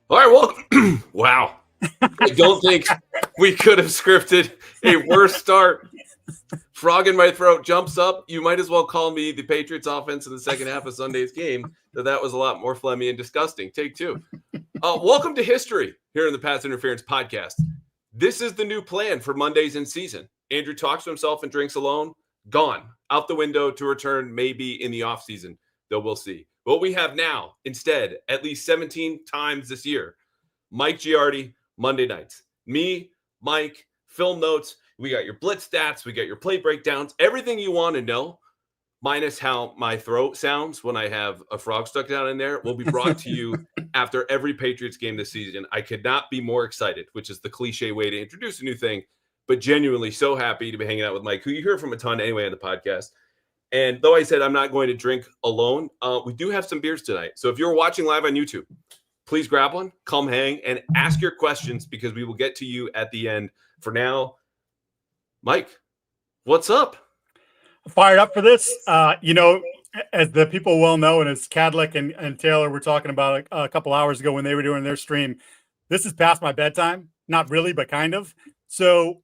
All right, welcome. Wow. I don't think we could have scripted a worse start. Frog in my throat jumps up. You might as well call me the Patriots offense in the second half of Sunday's game. That was a lot more phlegmy and disgusting. Take two. Welcome to history here in the Pass Interference podcast. This is the new plan for Mondays in season. Andrew talks to himself and drinks alone. Gone. Out the window to return maybe in the offseason, though we'll see. What we have now, instead, at least 17 times this year, Mike Giardi, Monday nights. Me, Mike, film notes. We got your blitz stats. We got your play breakdowns. Everything you want to know, minus how my throat sounds when I have a frog stuck down in there, will be brought to you after every Patriots game this season. I could not be more excited, which is the cliche way to introduce a new thing, but genuinely so happy to be hanging out with Mike, who you hear from a ton anyway on the podcast. And though I said I'm not going to drink alone, we do have some beers tonight. So if you're watching live on YouTube, please grab one, come hang, and ask your questions because we will get to you at the end. For now, Mike, what's up? Fired up for this. As the people well know, and as Cadlick and Taylor were talking about a couple hours ago when they were doing their stream, this is past my bedtime. Not really, but kind of. So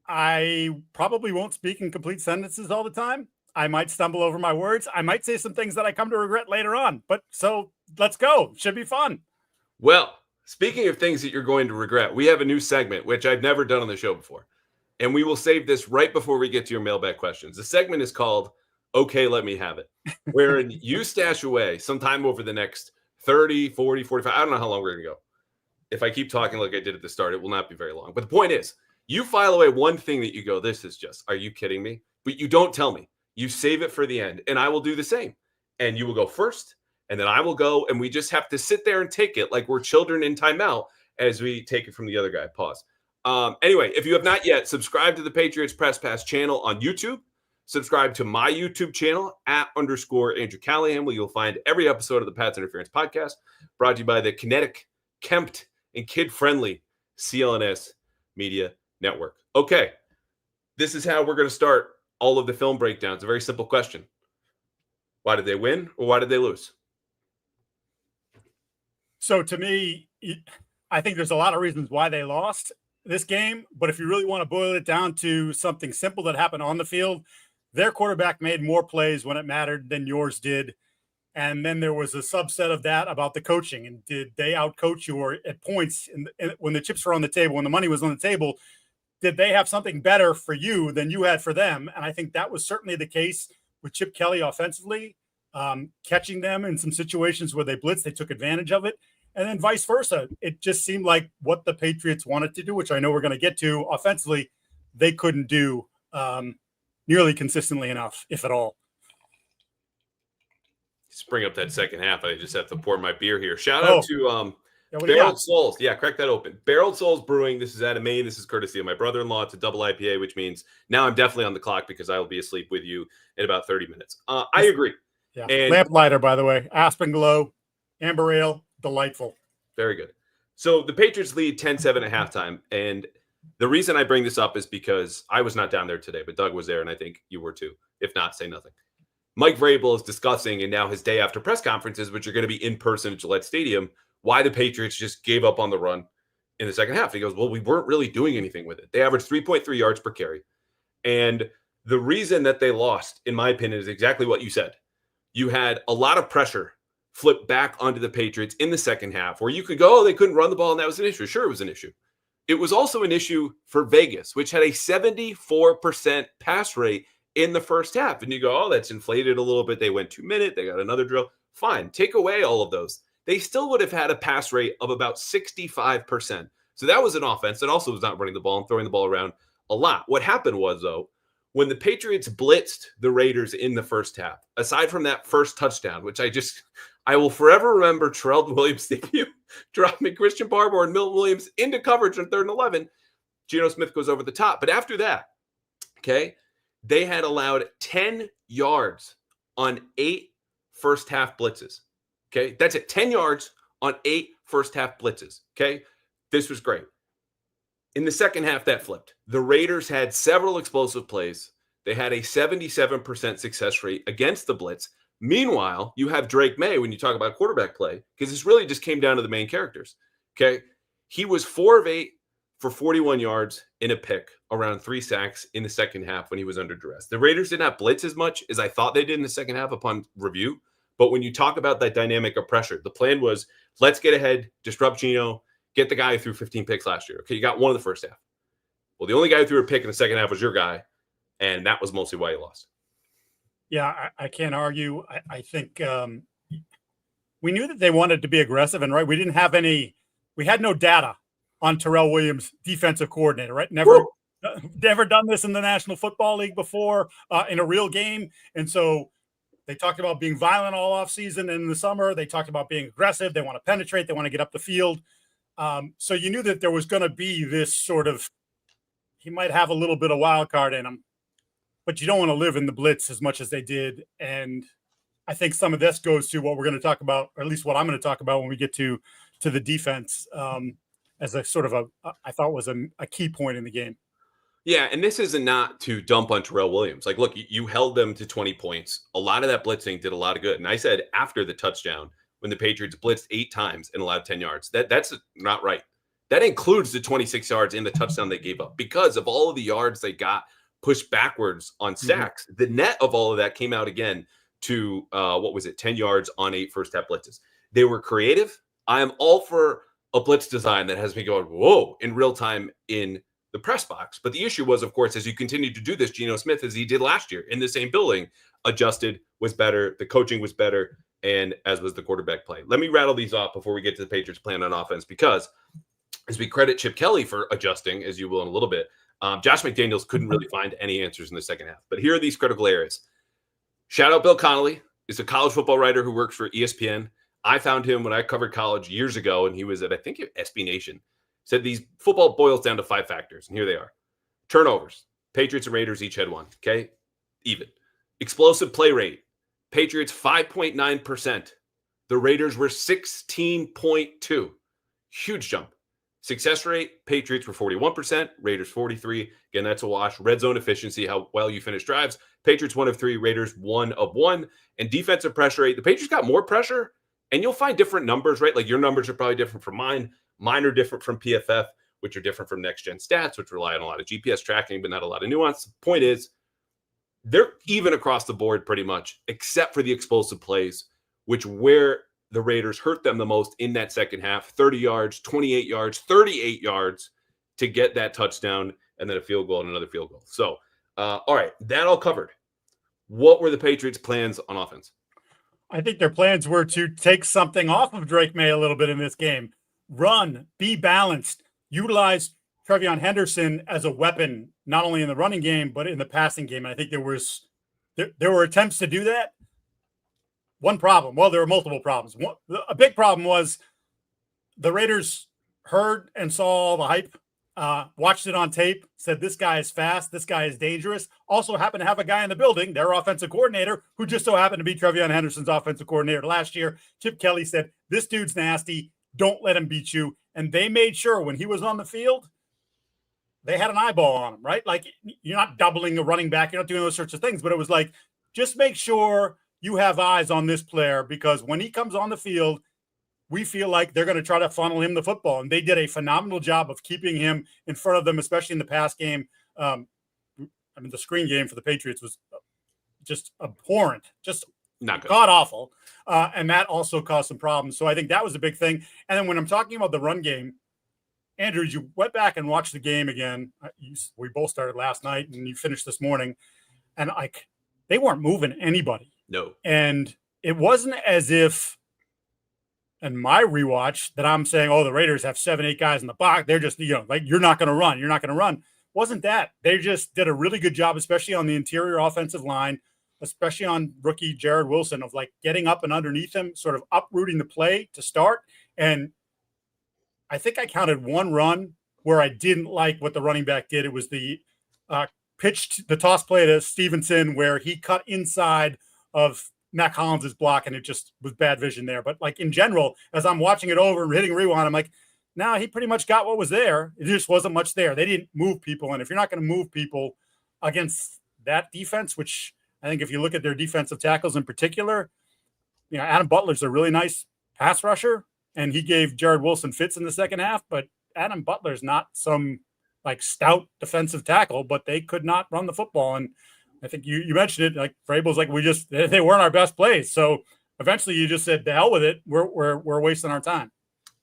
I probably won't speak in complete sentences all the time. I might stumble over my words. I might say some things that I come to regret later on. But so let's go. Should be fun. Well, speaking of things that you're going to regret, we have a new segment, which I've never done on the show before. And we will save this right before we get to your mailbag questions. The segment is called Okay, Let Me Have It, wherein you stash away sometime over the next 30, 40, 45. I don't know how long we're going to go. If I keep talking like I did at the start, it will not be very long. But the point is, you file away one thing that you go, this is just, are you kidding me? But you don't tell me. You save it for the end, and I will do the same. And you will go first, and then I will go, and we just have to sit there and take it like we're children in timeout as we take it from the other guy. Pause. Anyway, if you have not yet, subscribe to the Patriots Press Pass channel on YouTube. Subscribe to my YouTube channel @_ Andrew Callahan, where you'll find every episode of the Pats Interference podcast, brought to you by the kinetic, kempt, and kid-friendly CLNS Media Network. Okay, this is how we're going to start all of the film breakdowns. A very simple question. Why did they win or why did they lose? So to me, I think there's a lot of reasons why they lost this game. But if you really want to boil it down to something simple that happened on the field, their quarterback made more plays when it mattered than yours did. And then there was a subset of that about the coaching. And did they outcoach you, or at points when the chips were on the table, when the money was on the table, did they have something better for you than you had for them? And I think that was certainly the case with Chip Kelly offensively, catching them in some situations where they blitzed, they took advantage of it. And then vice versa. It just seemed like what the Patriots wanted to do, which I know we're going to get to offensively, they couldn't do nearly consistently enough, if at all. Just bring up that second half. I just have to pour my beer here. Shout out to Barreled Souls. Yeah, crack that open. Barreled Souls Brewing. This is out of Maine. This is courtesy of my brother-in-law. It's a double IPA, which means now I'm definitely on the clock because I will be asleep with you in about 30 minutes. I agree. Yeah. And Lamplighter, by the way. Aspen Glow, Amber Ale, delightful. Very good. So the Patriots lead 10-7 at halftime. And the reason I bring this up is because I was not down there today, but Doug was there, and I think you were too. If not, say nothing. Mike Vrabel is discussing, and now his day after press conferences, which are going to be in person at Gillette Stadium, why the Patriots just gave up on the run in the second half. He goes, well, we weren't really doing anything with it. They averaged 3.3 yards per carry. And the reason that they lost, in my opinion, is exactly what you said. You had a lot of pressure flip back onto the Patriots in the second half, where you could go, oh, they couldn't run the ball, and that was an issue. Sure, it was an issue. It was also an issue for Vegas, which had a 74% pass rate in the first half. And you go, oh, that's inflated a little bit. They went 2 minutes. They got another drill. Fine. Take away all of those. They still would have had a pass rate of about 65%. So that was an offense that also was not running the ball and throwing the ball around a lot. What happened was, though, when the Patriots blitzed the Raiders in the first half, aside from that first touchdown, which I will forever remember Terrell Williams thinking, dropping Christian Barber and Milton Williams into coverage on 3rd and 11. Geno Smith goes over the top. But after that, okay, they had allowed 10 yards on 8 first half blitzes. Okay, that's it. 10 yards on 8 first half blitzes. Okay, this was great. In the second half, that flipped. The Raiders had several explosive plays. They had a 77% success rate against the blitz. Meanwhile, you have Drake Maye when you talk about quarterback play, because this really just came down to the main characters. Okay. He was 4 of 8 for 41 yards in a pick, around 3 sacks in the second half when he was under duress. The Raiders did not blitz as much as I thought they did in the second half upon review. But when you talk about that dynamic of pressure, the plan was let's get ahead, disrupt Geno, get the guy who threw 15 picks last year. Okay, you got one in the first half. Well, the only guy who threw a pick in the second half was your guy, and that was mostly why he lost. Yeah, I can't argue. I think we knew that they wanted to be aggressive, and right, we had no data on Terrell Williams, defensive coordinator, right? Never done this in the National Football League before in a real game. And so they talked about being violent all offseason and in the summer. They talked about being aggressive. They want to penetrate. They want to get up the field. So you knew that there was going to be this sort of, he might have a little bit of wild card in him, but you don't want to live in the blitz as much as they did. And I think some of this goes to what we're going to talk about, or at least what I'm going to talk about when we get to the defense as a sort of I thought was a key point in the game. Yeah, and this is not to dump on Terrell Williams. Like, look, you held them to 20 points. A lot of that blitzing did a lot of good. And I said after the touchdown, when the Patriots blitzed 8 times and allowed 10 yards, that's not right. That includes the 26 yards in the touchdown they gave up because of all of the yards they got pushed backwards on sacks. The net of all of that came out again to 10 yards on 8 first half blitzes. They were creative. I am all for a blitz design that has me going, whoa, in real time in the press box. But the issue was, of course, as you continue to do this, Geno Smith, as he did last year in the same building, adjusted, was better. The coaching was better, and as was the quarterback play. Let me rattle these off before we get to the Patriots' plan on offense, because as we credit Chip Kelly for adjusting, as you will in a little bit, Josh McDaniels couldn't really find any answers in the second half. But here are these critical areas. Shout out Bill Connolly. He's a college football writer who works for ESPN. I found him when I covered college years ago, and he was at, I think, SB Nation. Said these football boils down to 5 factors, and here they are. Turnovers. Patriots and Raiders each had 1. Okay? Even. Explosive play rate. Patriots 5.9%. The Raiders were 16.2. Huge jump. Success rate, Patriots were 41%, Raiders 43%. Again, that's a wash. Red zone efficiency, how well you finish drives. Patriots 1 of 3, Raiders 1 of 1. And defensive pressure rate, the Patriots got more pressure, and you'll find different numbers, right? Like your numbers are probably different from mine. Mine are different from PFF, which are different from Next Gen Stats, which rely on a lot of GPS tracking, but not a lot of nuance. The point is, they're even across the board pretty much, except for the explosive plays, which where the Raiders hurt them the most in that second half. 30 yards, 28 yards, 38 yards to get that touchdown, and then a field goal and another field goal. So, all right, that all covered. What were the Patriots' plans on offense? I think their plans were to take something off of Drake Maye a little bit in this game. Run, be balanced, utilize Trevion Henderson as a weapon, not only in the running game, but in the passing game. And I think there were attempts to do that. One problem. Well, there were multiple problems. A big problem was the Raiders heard and saw all the hype, watched it on tape, said this guy is fast, this guy is dangerous. Also happened to have a guy in the building, their offensive coordinator, who just so happened to be Trevion Henderson's offensive coordinator last year. Chip Kelly said, this dude's nasty. Don't let him beat you. And they made sure when he was on the field, they had an eyeball on him, right? Like, you're not doubling a running back. You're not doing those sorts of things. But it was like, just make sure you have eyes on this player, because when he comes on the field, we feel like they're going to try to funnel him the football. And they did a phenomenal job of keeping him in front of them, especially in the pass game. The screen game for the Patriots was just abhorrent, just not good, god awful. And that also caused some problems. So I think that was a big thing. And then when I'm talking about the run game, Andrew, you went back and watched the game again. We both started last night and you finished this morning. And they weren't moving anybody. No. And it wasn't as if, in my rewatch, that I'm saying, oh, the Raiders have 7-8 guys in the box. They're just, like, you're not going to run. You're not going to run. Wasn't that. They just did a really good job, especially on the interior offensive line, especially on rookie Jared Wilson, of like getting up and underneath him, sort of uprooting the play to start. And I think I counted one run where I didn't like what the running back did. It was the the toss play to Stevenson, where he cut inside of Mac Hollins' block, and it just was bad vision there. But like in general, as I'm watching it over and hitting rewind, I'm like, nah, he pretty much got what was there. It just wasn't much there. They didn't move people. And if you're not going to move people against that defense, which I think if you look at their defensive tackles in particular, Adam Butler's a really nice pass rusher, and he gave Jared Wilson fits in the second half, but Adam Butler's not some like stout defensive tackle, but they could not run the football. And I think you mentioned it, like Vrabel's like, they weren't our best plays. So eventually you just said, the hell with it. We're wasting our time.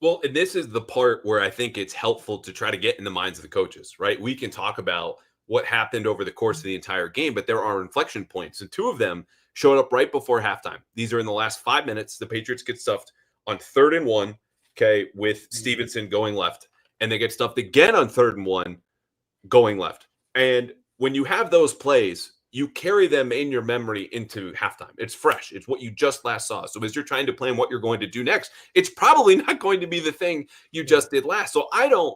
Well, and this is the part where I think it's helpful to try to get in the minds of the coaches, right? We can talk about what happened over the course of the entire game, but there are inflection points, and two of them showed up right before halftime. These are in the last 5 minutes. The Patriots get stuffed on 3rd and 1, okay, with Stevenson going left, and they get stuffed again on 3rd and 1 going left. And when you have those plays, you carry them in your memory into halftime. It's fresh. It's what you just last saw. So as you're trying to plan what you're going to do next, it's probably not going to be the thing you just did last. So I don't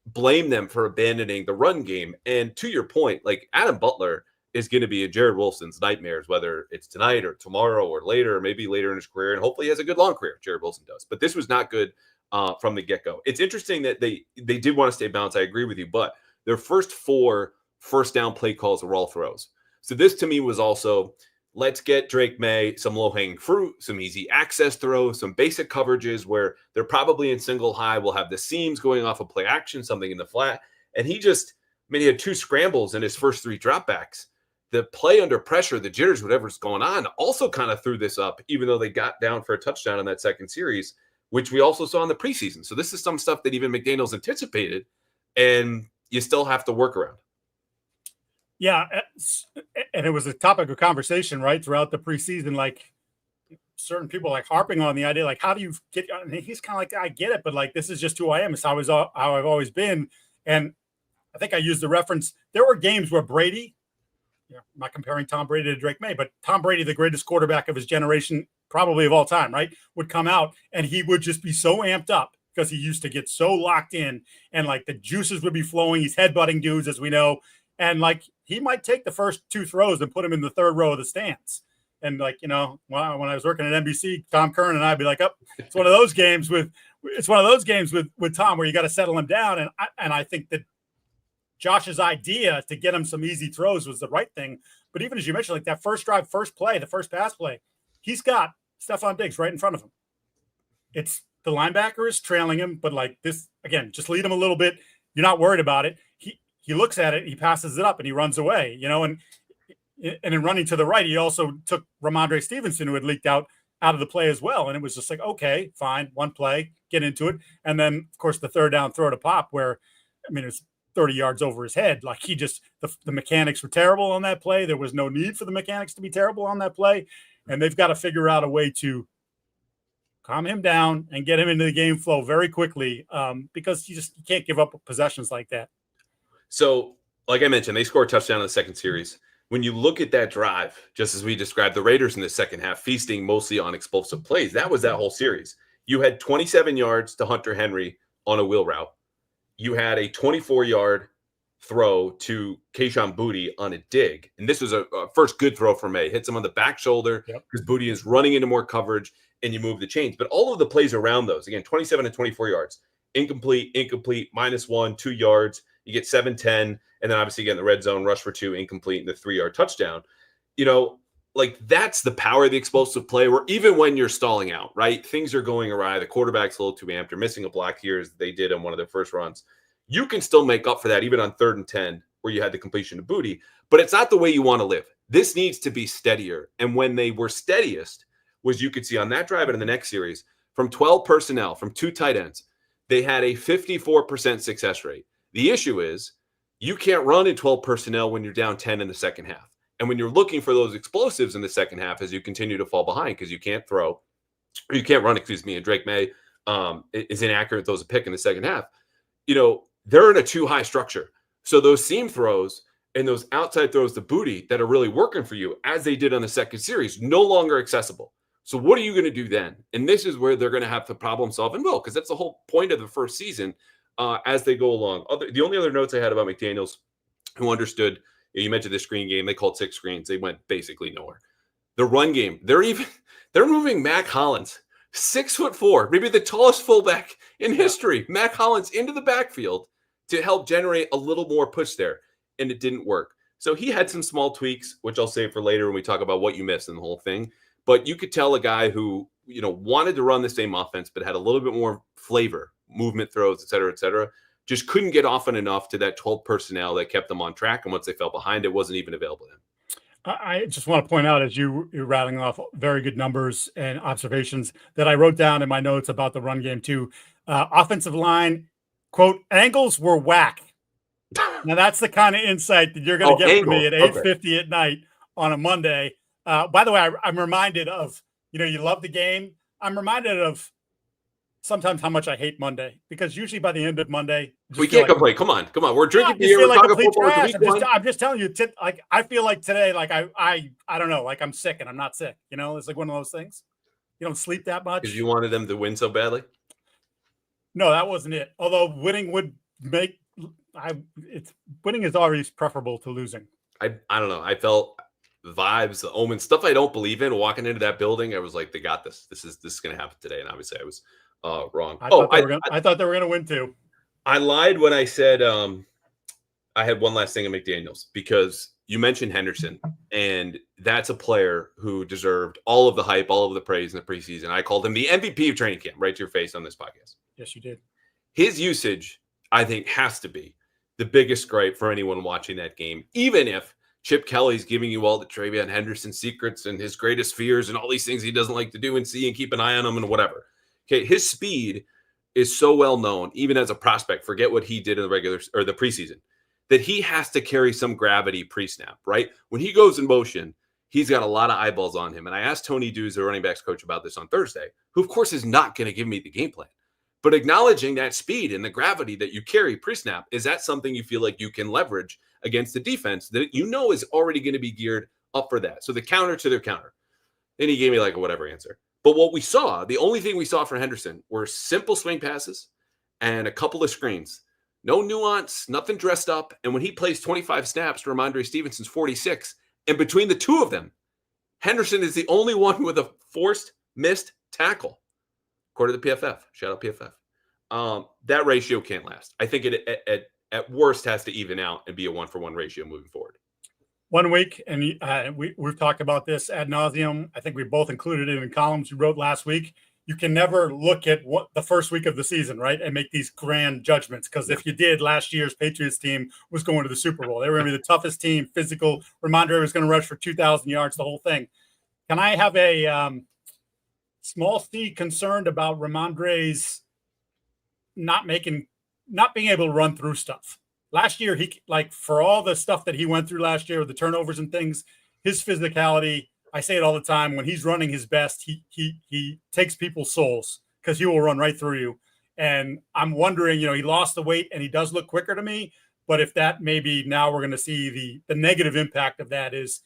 blame them for abandoning the run game. And to your point, like Adam Butler is going to be a Jared Wilson's nightmares, whether it's tonight or tomorrow or later, or maybe later in his career. And hopefully he has a good long career. Jared Wilson does. But this was not good from the get-go. It's interesting that they did want to stay balanced. I agree with you. But their first 4 first down play calls were all throws. So this to me was also, let's get Drake Maye some low-hanging fruit, some easy access throws, some basic coverages where they're probably in single high. We'll have the seams going off of play action, something in the flat. And he had 2 scrambles in his first 3 dropbacks. The play under pressure, the jitters, whatever's going on, also kind of threw this up, even though they got down for a touchdown in that second series, which we also saw in the preseason. So this is some stuff that even McDaniels anticipated, and you still have to work around. Yeah, and it was a topic of conversation, right, throughout the preseason. Like certain people like harping on the idea, like, how do you get? And he's kind of like, I get it, but like, this is just who I am. It's how I've always been. And I think I used the reference. There were games where Brady, I'm not comparing Tom Brady to Drake Maye, but Tom Brady, the greatest quarterback of his generation, probably of all time, right, would come out and he would just be so amped up because he used to get so locked in, and like the juices would be flowing. He's headbutting dudes, as we know. And like he might take the first 2 throws and put him in the 3rd row of the stands. And like, when I was working at NBC, Tom Curran and I'd be like, it's one of those games with Tom where you got to settle him down. And I think that Josh's idea to get him some easy throws was the right thing. But even as you mentioned, like that first drive, first play, the first pass play, he's got Stephon Diggs right in front of him. It's the linebacker is trailing him, but like this, again, just lead him a little bit. You're not worried about it. He looks at it, he passes it up, and he runs away, and in running to the right, he also took Ramondre Stevenson, who had leaked out of the play as well. And it was just like, okay, fine, one play, get into it. And then, of course, the 3rd down throw to Pop where, it's 30 yards over his head. Like he just, the mechanics were terrible on that play. There was no need for the mechanics to be terrible on that play. And they've got to figure out a way to calm him down and get him into the game flow very quickly because you can't give up possessions like that. So, like I mentioned, they scored a touchdown in the second series. When you look at that drive, just as we described the Raiders in the second half, feasting mostly on explosive plays, that was that whole series. You had 27 yards to Hunter Henry on a wheel route. You had a 24-yard throw to Kahan Booty on a dig. And this was a first good throw for Maye. Hits him on the back shoulder because Booty is running into more coverage, and you move the chains. But all of the plays around those, again, 27 and 24 yards, incomplete, -1, 2 yards. You get 7-10, and then obviously again the red zone rush for 2, incomplete, and the 3-yard touchdown. Like that's the power of the explosive play. Where even when you're stalling out, right, things are going awry. The quarterback's a little too amped. They're missing a block here, as they did on one of their first runs. You can still make up for that, even on 3rd and 10, where you had the completion to Booty. But it's not the way you want to live. This needs to be steadier. And when they were steadiest, was you could see on that drive and in the next series, from 12 personnel, from 2 tight ends, they had a 54% success rate. The issue is you can't run in 12 personnel when you're down 10 in the second half. And when you're looking for those explosives in the second half as you continue to fall behind because you can't throw, or you can't run, and Drake Maye is inaccurate, throws a pick in the second half, they're in a too high structure. So those seam throws and those outside throws to Booty that are really working for you, as they did on the second series, no longer accessible. So what are you going to do then? And this is where they're going to have to problem solve, and will, because that's the whole point of the first season. As they go along. The only other notes I had about McDaniels, who understood, you mentioned the screen game, they called 6 screens. They went basically nowhere. The run game, they're moving Mac Hollins, 6'4", maybe the tallest fullback in history, Mac Hollins, into the backfield to help generate a little more push there, and it didn't work. So he had some small tweaks, which I'll save for later when we talk about what you missed in the whole thing. But you could tell a guy who wanted to run the same offense, but had a little bit more flavor, movement throws, et cetera, just couldn't get often enough to that 12 personnel that kept them on track. And once they fell behind, it wasn't even available to them. I just want to point out, as you're rattling off very good numbers and observations that I wrote down in my notes about the run game too. Offensive line, quote, angles were whack. Now that's the kind of insight that you're going to get from me at 8:50 at night on a Monday. By the way, I'm reminded of, you love the game. I'm reminded of sometimes how much I hate Monday, because usually by the end of Monday, we can't complain. Come on. We're drinking beer. We're talking football. I'm just telling you, I feel like today, like I don't know, like I'm sick and I'm not sick. It's like one of those things. You don't sleep that much. Because you wanted them to win so badly? No, that wasn't it. Although winning would make winning is always preferable to losing. I don't know. I felt the vibes, the omens, stuff I don't believe in. Walking into that building, I was like, they got this. This is going to happen today. And obviously, I was wrong. I thought they were going to win too. I lied when I said I had one last thing on McDaniels, because you mentioned Henderson, and that's a player who deserved all of the hype, all of the praise in the preseason. I called him the MVP of training camp, right to your face on this podcast. Yes, you did. His usage, I think, has to be the biggest gripe for anyone watching that game, even if Chip Kelly's giving you all the Travion Henderson secrets and his greatest fears and all these things he doesn't like to do and see and keep an eye on them and whatever. Okay, his speed is so well known, even as a prospect. Forget what he did in the regular or the preseason, that he has to carry some gravity pre-snap, right? When he goes in motion, he's got a lot of eyeballs on him. And I asked Tony Dews, the running backs coach, about this on Thursday, who of course is not going to give me the game plan. But acknowledging that speed and the gravity that you carry pre-snap, is that something you feel like you can leverage against the defense that is already going to be geared up for that? So the counter to their counter. And he gave me like a whatever answer. But what we saw, the only thing we saw for Henderson were simple swing passes and a couple of screens. No nuance, nothing dressed up. And when he plays 25 snaps to Ramondre Stevenson's 46, and between the two of them, Henderson is the only one with a forced missed tackle, according to the PFF. Shout out PFF. That ratio can't last. I think it at worst has to even out and be a 1-for-1 ratio moving forward. 1 week, and we've talked about this ad nauseum. I think we both included it in columns you wrote last week. You can never look at what the first week of the season, right, and make these grand judgments, because if you did, last year's Patriots team was going to the Super Bowl. They were going to be the toughest team, physical. Ramondre was going to rush for 2,000 yards, the whole thing. Can I have a small C concerned about Ramondre's not being able to run through stuff? Last year, for all the stuff that he went through last year with the turnovers and things, his physicality, I say it all the time, when he's running his best, he takes people's souls, because he will run right through you. And I'm wondering, he lost the weight and he does look quicker to me, but if that maybe now we're going to see the negative impact of that is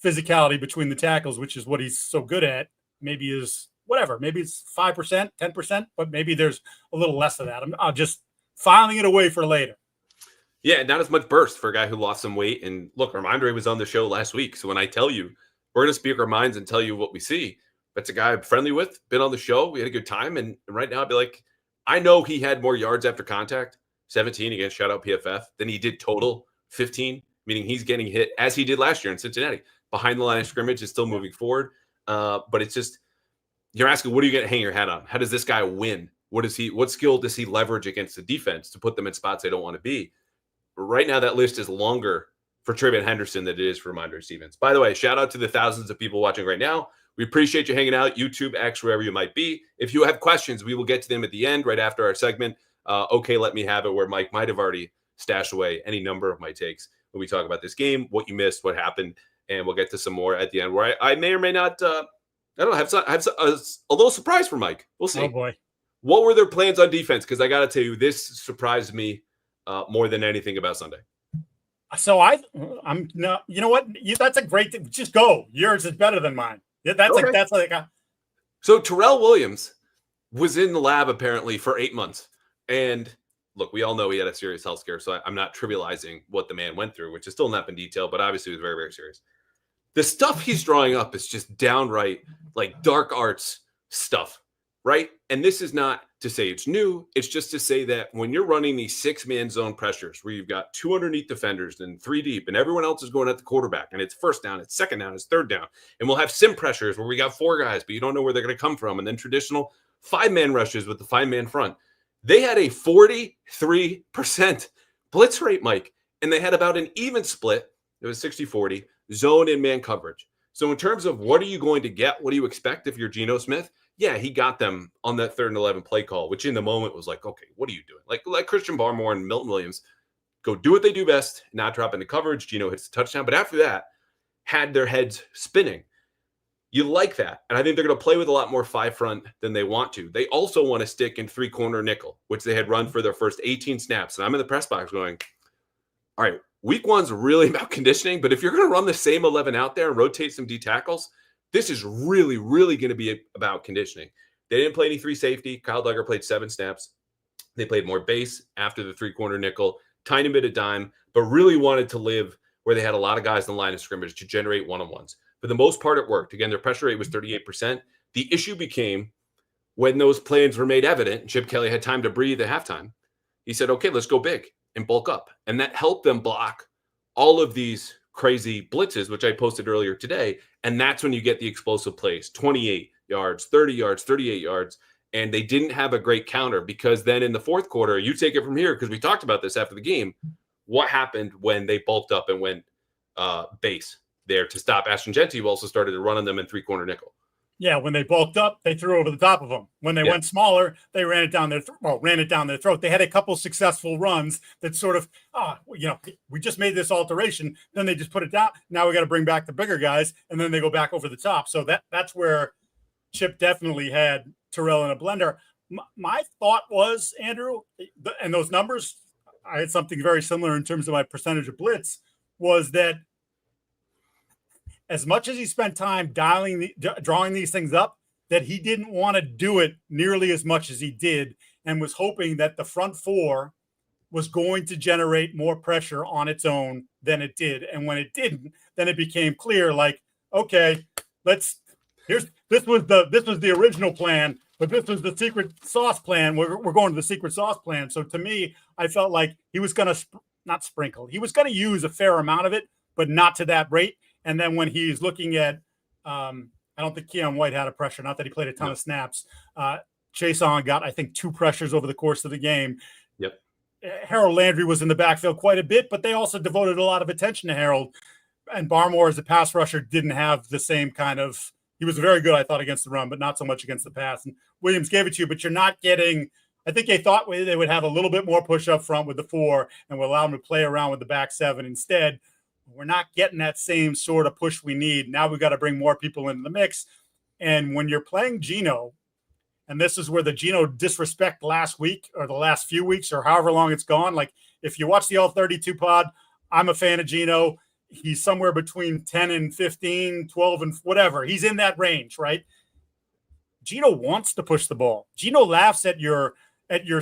physicality between the tackles, which is what he's so good at, maybe is whatever, maybe it's 5%, 10%, but maybe there's a little less of that. I'm just filing it away for later. Yeah, not as much burst for a guy who lost some weight. And look, Ramondre was on the show last week. So when I tell you, we're going to speak our minds and tell you what we see. That's a guy I'm friendly with, been on the show. We had a good time. And right now I'd be like, I know he had more yards after contact, 17 against shout out PFF, than he did total, 15, meaning he's getting hit as he did last year in Cincinnati. Behind the line of scrimmage is still moving forward. But it's just, you're asking, what are you going to hang your hat on? How does this guy win? What skill does he leverage against the defense to put them in spots they don't want to be? Right now, that list is longer for Travion Henderson than it is for Ramondre Stevens. By the way, shout out to the thousands of people watching right now. We appreciate you hanging out, YouTube, X, wherever you might be. If you have questions, we will get to them at the end, right after our segment. Okay, let me have it, where Mike might have already stashed away any number of my takes when we talk about this game, what you missed, what happened, and we'll get to some more at the end, where I may or may not, I don't know, have a little surprise for Mike. We'll see. Oh, boy. What were their plans on defense? Because I got to tell you, this surprised me more than anything about Sunday. So I'm no, you know what? That's a great thing. Just go. Yours is better than mine. That's okay. So Terrell Williams was in the lab apparently for 8 months. And look, we all know he had a serious health scare. So I'm not trivializing what the man went through, which is still not in detail, but obviously it was very, very serious. The stuff he's drawing up is just downright like dark arts stuff, right? And this is not to say it's new. It's just to say that when you're running these 6-man zone pressures where you've got 2 underneath defenders and 3 deep and everyone else is going at the quarterback and it's first down, it's second down, it's third down. And we'll have sim pressures where we got 4 guys, but you don't know where they're going to come from. And then traditional 5-man rushes with the 5-man front. They had a 43% blitz rate, Mike, and they had about an even split. It was 60-40 zone and man coverage. So in terms of what are you going to get, what do you expect if you're Geno Smith? Yeah, he got them on that 3rd and 11 play call, which in the moment was like, okay, what are you doing? Like Christian Barmore and Milton Williams go do what they do best, not drop into coverage. Geno hits the touchdown. But after that, had their heads spinning. You like that. And I think they're going to play with a lot more 5 front than they want to. They also want to stick in 3-corner nickel, which they had run for their first 18 snaps. And I'm in the press box going, all right, week 1's really about conditioning. But if you're going to run the same 11 out there and rotate some D tackles, this is really, really going to be about conditioning. They didn't play any 3 safety. Kyle Duggar played 7 snaps. They played more base after the 3-corner nickel, tiny bit of dime, but really wanted to live where they had a lot of guys in the line of scrimmage to generate one-on-ones. For the most part, it worked. Again, their pressure rate was 38%. The issue became when those plans were made evident, and Chip Kelly had time to breathe at halftime. He said, okay, let's go big and bulk up. And that helped them block all of these crazy blitzes, which I posted earlier today. And that's when you get the explosive plays, 28 yards, 30 yards, 38 yards. And they didn't have a great counter because then in the 4th quarter, you take it from here because we talked about this after the game. What happened when they bulked up and went base there to stop Ashton Genty, who also started to run on them in 3-corner nickel? Yeah, when they bulked up, they threw over the top of them. When they went smaller, they ran it down their throat. They had a couple successful runs that sort of, we just made this alteration. Then they just put it down. Now we got to bring back the bigger guys, and then they go back over the top. So that's where Chip definitely had Terrell in a blender. My thought was, Andrew, and those numbers, I had something very similar in terms of my percentage of blitz, was that as much as he spent time drawing these things up, that he didn't want to do it nearly as much as he did and was hoping that the front 4 was going to generate more pressure on its own than it did. And when it didn't, then it became clear, like, okay, this was the original plan, but this was the secret sauce plan. We're going to the secret sauce plan. So to me, I felt like he was going to not sprinkle. He was going to use a fair amount of it, but not to that rate. And then when he's looking at, I don't think Keon White had a pressure, not that he played a ton of snaps. Chason got, I think, 2 pressures over the course of the game. Yep. Harold Landry was in the backfield quite a bit, but they also devoted a lot of attention to Harold. And Barmore, as a pass rusher, didn't have the same kind of, he was very good, I thought, against the run, but not so much against the pass. And Williams gave it to you, but you're not getting, I think they thought they would have a little bit more push up front with the 4 and would allow them to play around with the back 7 instead. We're not getting that same sort of push we need. Now we've got to bring more people into the mix. And when you're playing Geno, and this is where the Geno disrespect last week or the last few weeks or however long it's gone. Like if you watch the All 32 pod, I'm a fan of Geno. He's somewhere between 10 and 15, 12 and whatever. He's in that range, right? Geno wants to push the ball. Geno laughs at your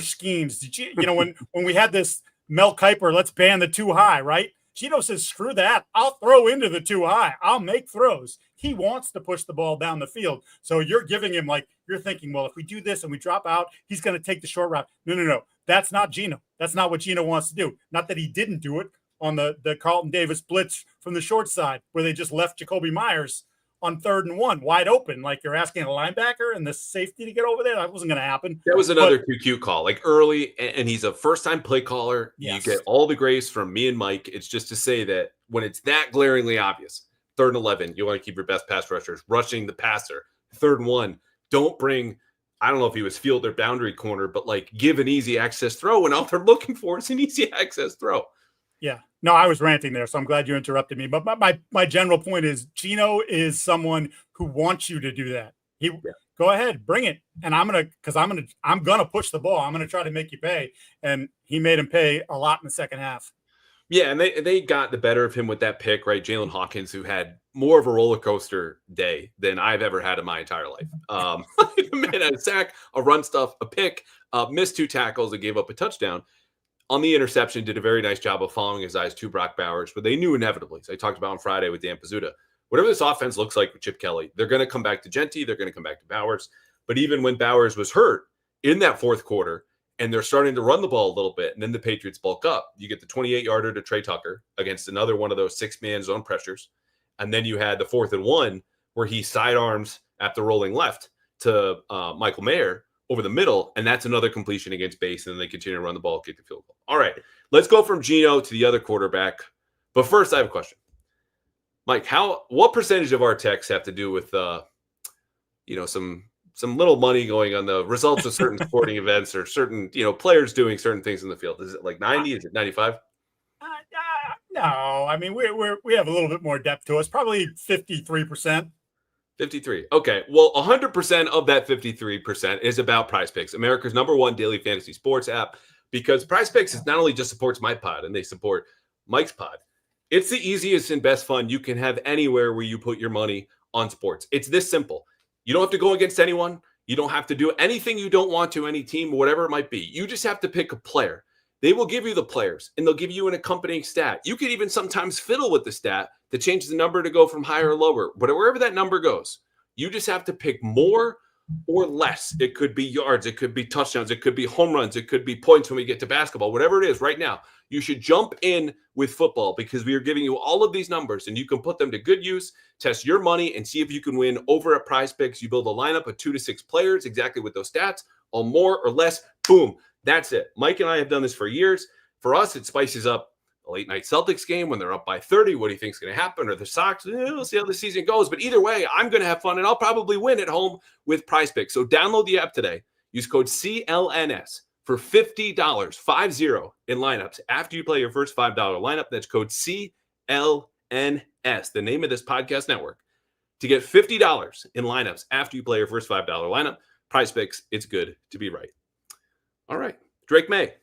schemes. Did when we had this Mel Kiper, let's ban the too high, right? Geno says, screw that. I'll throw into the too high. I'll make throws. He wants to push the ball down the field. So you're giving him you're thinking, well, if we do this and we drop out, he's going to take the short route. No. That's not Geno. That's not what Geno wants to do. Not that he didn't do it on the Carlton Davis blitz from the short side where they just left Jacoby Myers on 3rd and 1 wide open. Like you're asking a linebacker and the safety to get over there. That wasn't going to happen. That was another too cute call, like early. And he's a first-time play caller. Yes. You get all the grace from me and Mike. It's just to say that when it's that glaringly obvious, 3rd and 11, you want to keep your best pass rushers rushing the passer. 3rd and 1, don't bring, I don't know if he was field or boundary corner, but give an easy access throw. And all they're looking for is an easy access throw. Yeah. No, I was ranting there, so I'm glad you interrupted me. But my general point is Geno is someone who wants you to do that. Go ahead, bring it. And I'm gonna push the ball. I'm gonna try to make you pay. And he made him pay a lot in the second half. Yeah, and they got the better of him with that pick, right? Jalen Hawkins, who had more of a roller coaster day than I've ever had in my entire life. The man had a sack, a run stuff, a pick, missed 2 tackles, and gave up a touchdown. On the interception, did a very nice job of following his eyes to Brock Bowers, but they knew inevitably. So I talked about on Friday with Dan Pizzuta. Whatever this offense looks like with Chip Kelly, they're going to come back to Genty. They're going to come back to Bowers. But even when Bowers was hurt, in that fourth quarter, and they're starting to run the ball a little bit, and then the Patriots bulk up. You get the 28-yarder to Trey Tucker against another one of those six-man zone pressures. And then you had the 4th and 1 where he sidearms after rolling left to Michael Maye over the middle, and that's another completion against base, and then they continue to run the ball, kick the field goal. All right, let's go from Geno to the other quarterback. But first, I have a question. Mike, what percentage of our texts have to do with some little money going on the results of certain sporting events or certain players doing certain things in the field? Is it like 90? Is it 95? No, I mean we have a little bit more depth to us. Probably 53%. 53. Okay. Well, 100% of that 53% is about PrizePicks, America's #1 daily fantasy sports app, because PrizePicks is not only just supports my pod and they support Mike's pod. It's the easiest and best fun you can have anywhere where you put your money on sports. It's this simple. You don't have to go against anyone. You don't have to do anything you don't want to, any team, whatever it might be. You just have to pick a player. They will give you the players, and they'll give you an accompanying stat. You could even sometimes fiddle with the stat to change the number to go from higher or lower. But wherever that number goes, you just have to pick more or less. It could be yards. It could be touchdowns. It could be home runs. It could be points when we get to basketball. Whatever it is right now, you should jump in with football because we are giving you all of these numbers, and you can put them to good use, test your money, and see if you can win over at PrizePicks. You build a lineup of 2 to 6 players exactly with those stats, all more or less. Boom. That's it. Mike and I have done this for years. For us, it spices up a late night Celtics game when they're up by 30. What do you think is going to happen? Or the Sox? We'll see how the season goes. But either way, I'm going to have fun, and I'll probably win at home with PrizePicks. So download the app today. Use code CLNS for $50, 50 in lineups after you play your first $5 lineup. That's code CLNS, the name of this podcast network, to get $50 in lineups after you play your first $5 lineup. PrizePicks, it's good to be right. All right. Drake Maye,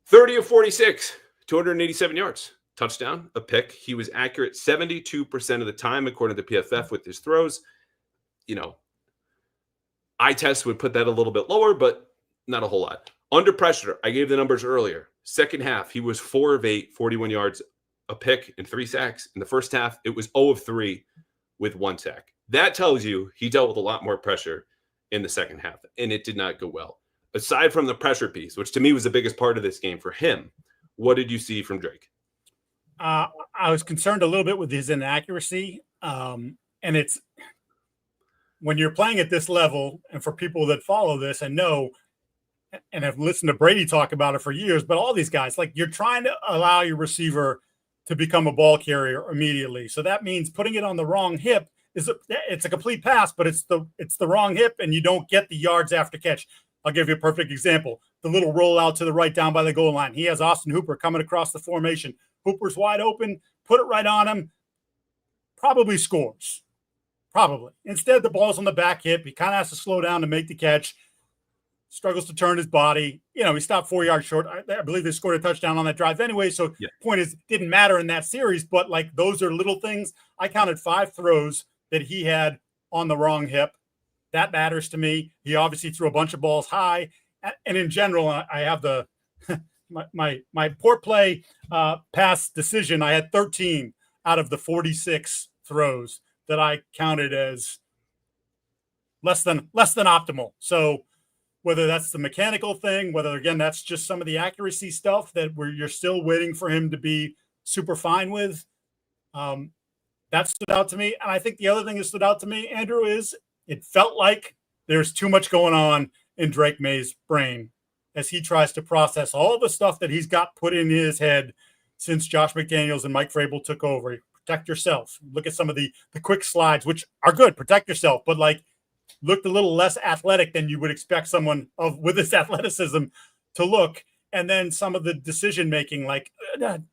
30 of 46, 287 yards, touchdown, a pick. He was accurate 72% of the time, according to PFF, with his throws. Eye test would put that a little bit lower, but not a whole lot. Under pressure, I gave the numbers earlier. Second half, he was 4 of 8, 41 yards, a pick, and 3 sacks. In the first half, it was 0 of 3 with 1 sack. That tells you he dealt with a lot more pressure in the second half, and it did not go well. Aside from the pressure piece, which to me was the biggest part of this game for him, what did you see from Drake? I was concerned a little bit with his inaccuracy. And it's when you're playing at this level, and for people that follow this and know, and have listened to Brady talk about it for years, but all these guys, like, you're trying to allow your receiver to become a ball carrier immediately. So that means putting it on the wrong hip it's a complete pass, but it's the wrong hip, and you don't get the yards after catch. I'll give you a perfect example. The little rollout to the right down by the goal line. He has Austin Hooper coming across the formation. Hooper's wide open. Put it right on him. Probably scores. Probably. Instead, the ball's on the back hip. He kind of has to slow down to make the catch. Struggles to turn his body. He stopped 4 yards short. I believe they scored a touchdown on that drive anyway. So Point is, it didn't matter in that series. But, like, those are little things. I counted 5 throws that he had on the wrong hip. That matters to me. He obviously threw a bunch of balls high. And in general, I have my poor play pass decision. I had 13 out of the 46 throws that I counted as less than optimal. So whether that's the mechanical thing, whether, again, that's just some of the accuracy stuff that you're still waiting for him to be super fine with, that stood out to me. And I think the other thing that stood out to me, Andrew, is it felt like there's too much going on in Drake Maye's brain as he tries to process all the stuff that he's got put in his head since Josh McDaniels and Mike Vrabel took over. Protect yourself. Look at some of the quick slides, which are good. Protect yourself, but looked a little less athletic than you would expect someone with this athleticism to look. And then some of the decision making,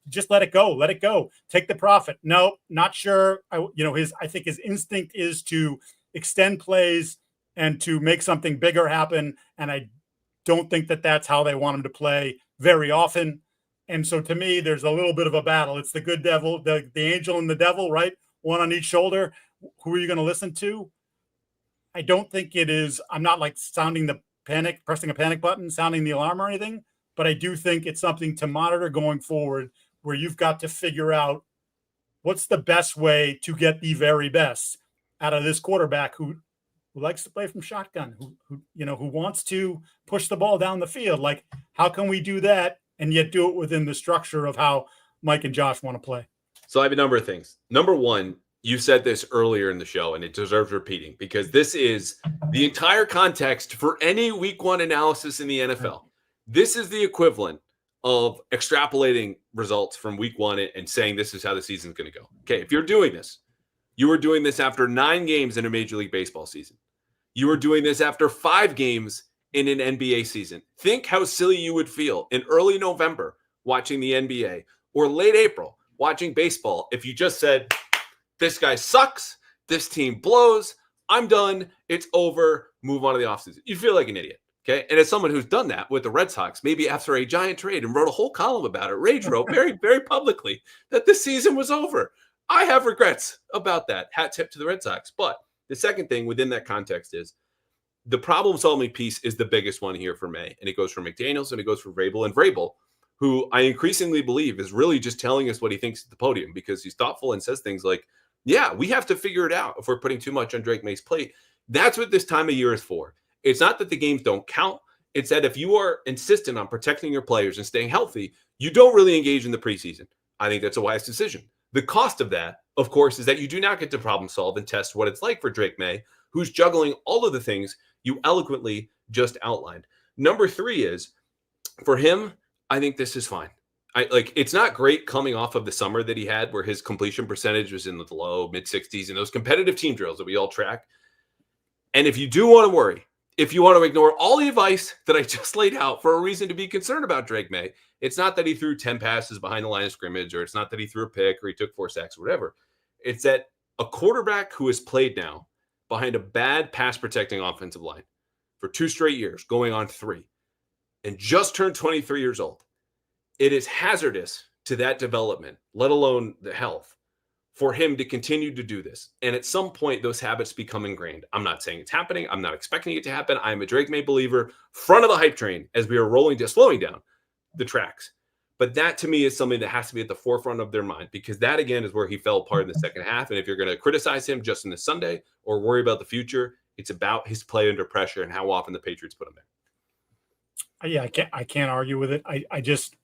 just let it go, take the profit. No, not sure. I think his instinct is to extend plays and to make something bigger happen. And I don't think that that's how they want him to play very often. And so to me, there's a little bit of a battle. It's the good devil, the angel and the devil, right? One on each shoulder. Who are you going to listen to? I don't think it is. I'm not sounding the panic, pressing a panic button, sounding the alarm or anything, but I do think it's something to monitor going forward, where you've got to figure out what's the best way to get the very best out of this quarterback who who likes to play from shotgun, who wants to push the ball down the field. Like, how can we do that and yet do it within the structure of how Mike and Josh want to play? So I have a number of things. Number one, you said this earlier in the show, and it deserves repeating because this is the entire context for any week one analysis in the NFL. This is the equivalent of extrapolating results from week one and saying this is how the season's going to go. Okay, if you're doing this, you were doing this after 9 games in a Major League Baseball season. You were doing this after 5 games in an NBA season. Think how silly you would feel in early November watching the NBA or late April watching baseball if you just said, this guy sucks, this team blows, I'm done, it's over, move on to the offseason. You feel like an idiot. Okay. And as someone who's done that with the Red Sox, maybe after a giant trade and wrote a whole column about it, Rage wrote very, very publicly that this season was over. I have regrets about that. Hat tip to the Red Sox. But the second thing within that context is the problem solving piece is the biggest one here for May. And it goes for McDaniels and it goes for Vrabel. And Vrabel, who I increasingly believe is really just telling us what he thinks at the podium because he's thoughtful and says things like, yeah, we have to figure it out if we're putting too much on Drake Maye's plate. That's what this time of year is for. It's not that the games don't count. It's that if you are insistent on protecting your players and staying healthy, you don't really engage in the preseason. I think that's a wise decision. The cost of that, of course, is that you do not get to problem solve and test what it's like for Drake Maye, who's juggling all of the things you eloquently just outlined. Number 3 is, for him, I think this is fine. It's not great coming off of the summer that he had where his completion percentage was in the low mid-60s and those competitive team drills that we all track. And if you do want to worry, if you want to ignore all the advice that I just laid out for a reason to be concerned about Drake Maye, it's not that he threw 10 passes behind the line of scrimmage, or it's not that he threw a pick or he took 4 sacks or whatever. It's that a quarterback who has played now behind a bad pass protecting offensive line for 2 straight years, going on 3, and just turned 23 years old, it is hazardous to that development, let alone the health, for him to continue to do this. And at some point, those habits become ingrained. I'm not saying it's happening. I'm not expecting it to happen. I'm a Drake Maye believer, front of the hype train as we are slowing down the tracks. But that to me is something that has to be at the forefront of their mind, because that again is where he fell apart in the second half. And if you're going to criticize him just in the Sunday or worry about the future, it's about his play under pressure and how often the Patriots put him in. Yeah, I can't argue with it. I just,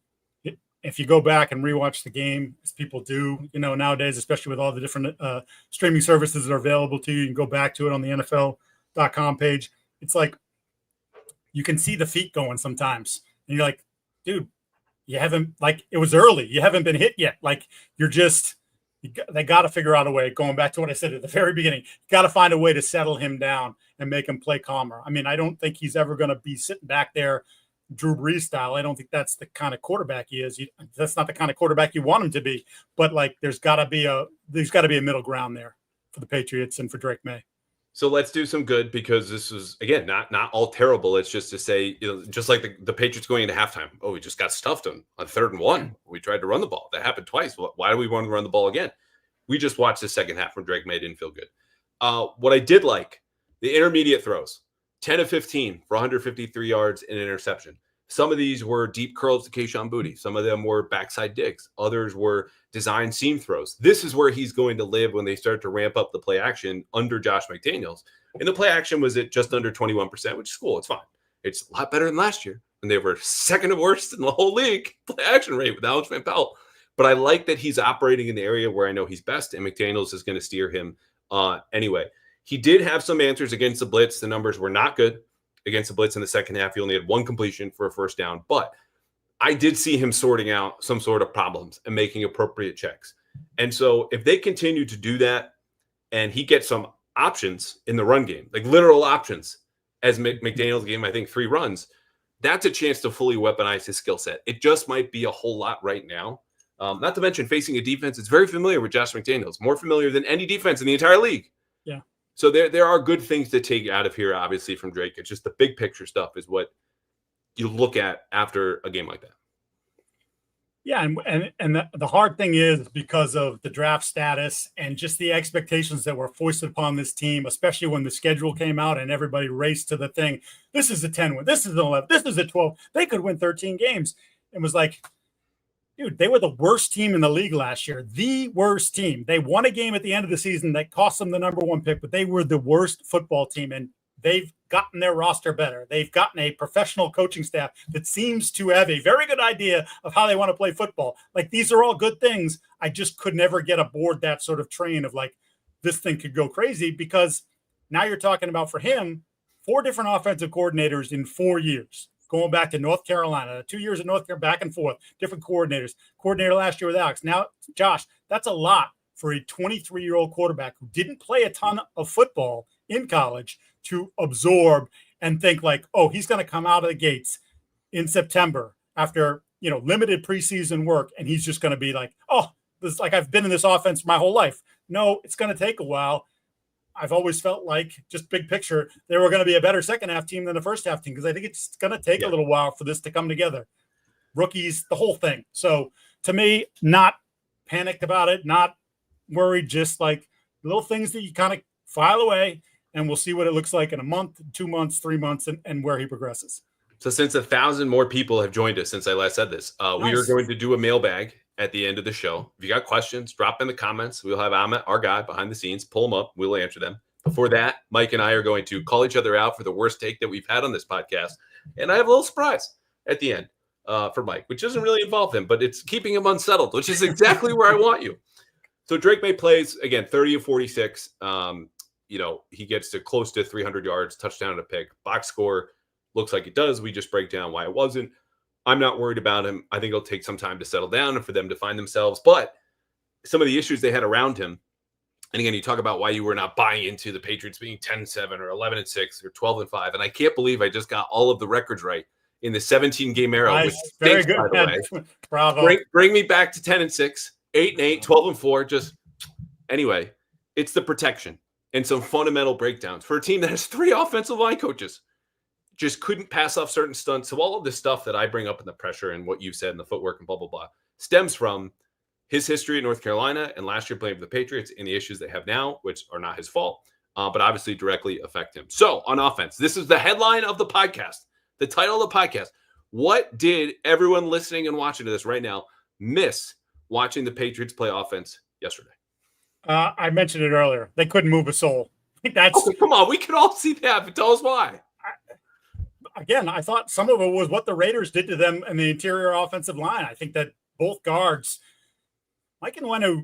if you go back and rewatch the game, as people do, nowadays, especially with all the different streaming services that are available to you, you can go back to it on the NFL.com page. It's like you can see the feet going sometimes. And you're like, dude, you haven't, it was early. You haven't been hit yet. They got to figure out a way, going back to what I said at the very beginning, got to find a way to settle him down and make him play calmer. I mean, I don't think he's ever going to be sitting back there Drew Brees style. I don't think that's the kind of quarterback he is. That's not the kind of quarterback you want him to be. But there's got to be a middle ground there for the Patriots and for Drake Maye. So let's do some good, because this was, again, not all terrible. It's just to say, just like the Patriots going into halftime. Oh, we just got stuffed on 3rd and 1. We tried to run the ball. That happened twice. Why do we want to run the ball again? We just watched the second half when Drake Maye didn't feel good. What I did like, the intermediate throws, 10 of 15 for 153 yards and an interception. Some of these were deep curls to Kahan Booty. Some of them were backside digs. Others were design seam throws. This is where he's going to live when they start to ramp up the play action under Josh McDaniels. And the play action was at just under 21%, which is cool. It's fine. It's a lot better than last year when they were second worst in the whole league play action rate with Alex Van Pelt. But I like that he's operating in the area where I know he's best, and McDaniels is going to steer him anyway. He did have some answers against the blitz. The numbers were not good against the blitz in the second half. He only had 1 completion for a first down, but I did see him sorting out some sort of problems and making appropriate checks. And so if they continue to do that and he gets some options in the run game, like literal options, as McDaniels gave him, I think, 3 runs, that's a chance to fully weaponize his skill set. It just might be a whole lot right now. Not to mention facing a defense that's very familiar with Josh McDaniels, more familiar than any defense in the entire league. Yeah. So there are good things to take out of here, obviously, from Drake. It's just the big picture stuff is what you look at after a game like that. Yeah, and the hard thing is because of the draft status and just the expectations that were foisted upon this team, especially when the schedule came out and everybody raced to the thing. This is a 10 win. This is an 11. This is a 12. They could win 13 games. It was like, dude, they were the worst team in the league last year. The worst team. They won a game at the end of the season that cost them the number 1 pick, but they were the worst football team. And they've gotten their roster better. They've gotten a professional coaching staff that seems to have a very good idea of how they want to play football. Like, these are all good things. I just could never get aboard that sort of train of like, this thing could go crazy, because now you're talking about, for him, 4 different offensive coordinators in 4 years, going back to North Carolina, 2 years in North Carolina, back and forth, different coordinators. Coordinator last year with Alex. Now, Josh, that's a lot for a 23-year-old quarterback who didn't play a ton of football in college to absorb and think like, oh, he's going to come out of the gates in September after, limited preseason work, and he's just going to be like, oh, this, like, I've been in this offense my whole life. No, it's going to take a while. I've always felt like, just big picture, they were going to be a better second half team than the first half team, because I think it's going to take a little while for this to come together. Rookies, the whole thing. So to me, not panicked about it, not worried, just like little things that you kind of file away, and we'll see what it looks like in a month, 2 months, 3 months, and where he progresses. So since 1,000 more people have joined us since I last said this, we are going to do a mailbag at the end of the show. If you got questions, drop in the comments. We'll have Amit, our guy behind the scenes, pull them up. We'll answer them. Before that, Mike and I are going to call each other out for the worst take that we've had on this podcast. And I have a little surprise at the end for Mike, which doesn't really involve him, but it's keeping him unsettled, which is exactly where I want you. So Drake Maye plays, again, 30 of 46. He gets to close to 300 yards, touchdown and a pick. Box score looks like it does. We just break down why it wasn't. I'm not worried about him. I think it'll take some time to settle down and for them to find themselves. But some of the issues they had around him, and again, you talk about why you were not buying into the Patriots being 10-7 or 11-6 or 12-5. And I can't believe I just got all of the records right in the 17-game era. Nice. Which Very stinks, good. by the way. Bravo. Bring me back to 10-6, 8-8, 12-4. Just anyway, it's the protection and some fundamental breakdowns for a team that has 3 offensive line coaches. Just couldn't pass off certain stunts. So all of this stuff that I bring up in the pressure and what you've said in the footwork and blah, blah, blah, stems from his history in North Carolina and last year playing for the Patriots and the issues they have now, which are not his fault, but obviously directly affect him. So on offense, this is the headline of the podcast, the title of the podcast. What did everyone listening and watching to this right now miss watching the Patriots play offense yesterday? I mentioned it earlier. They couldn't move a soul. Come on. We can all see that, but tell us why. Again, I thought some of it was what the Raiders did to them in the interior offensive line. I think that both guards, Mike Nwenu,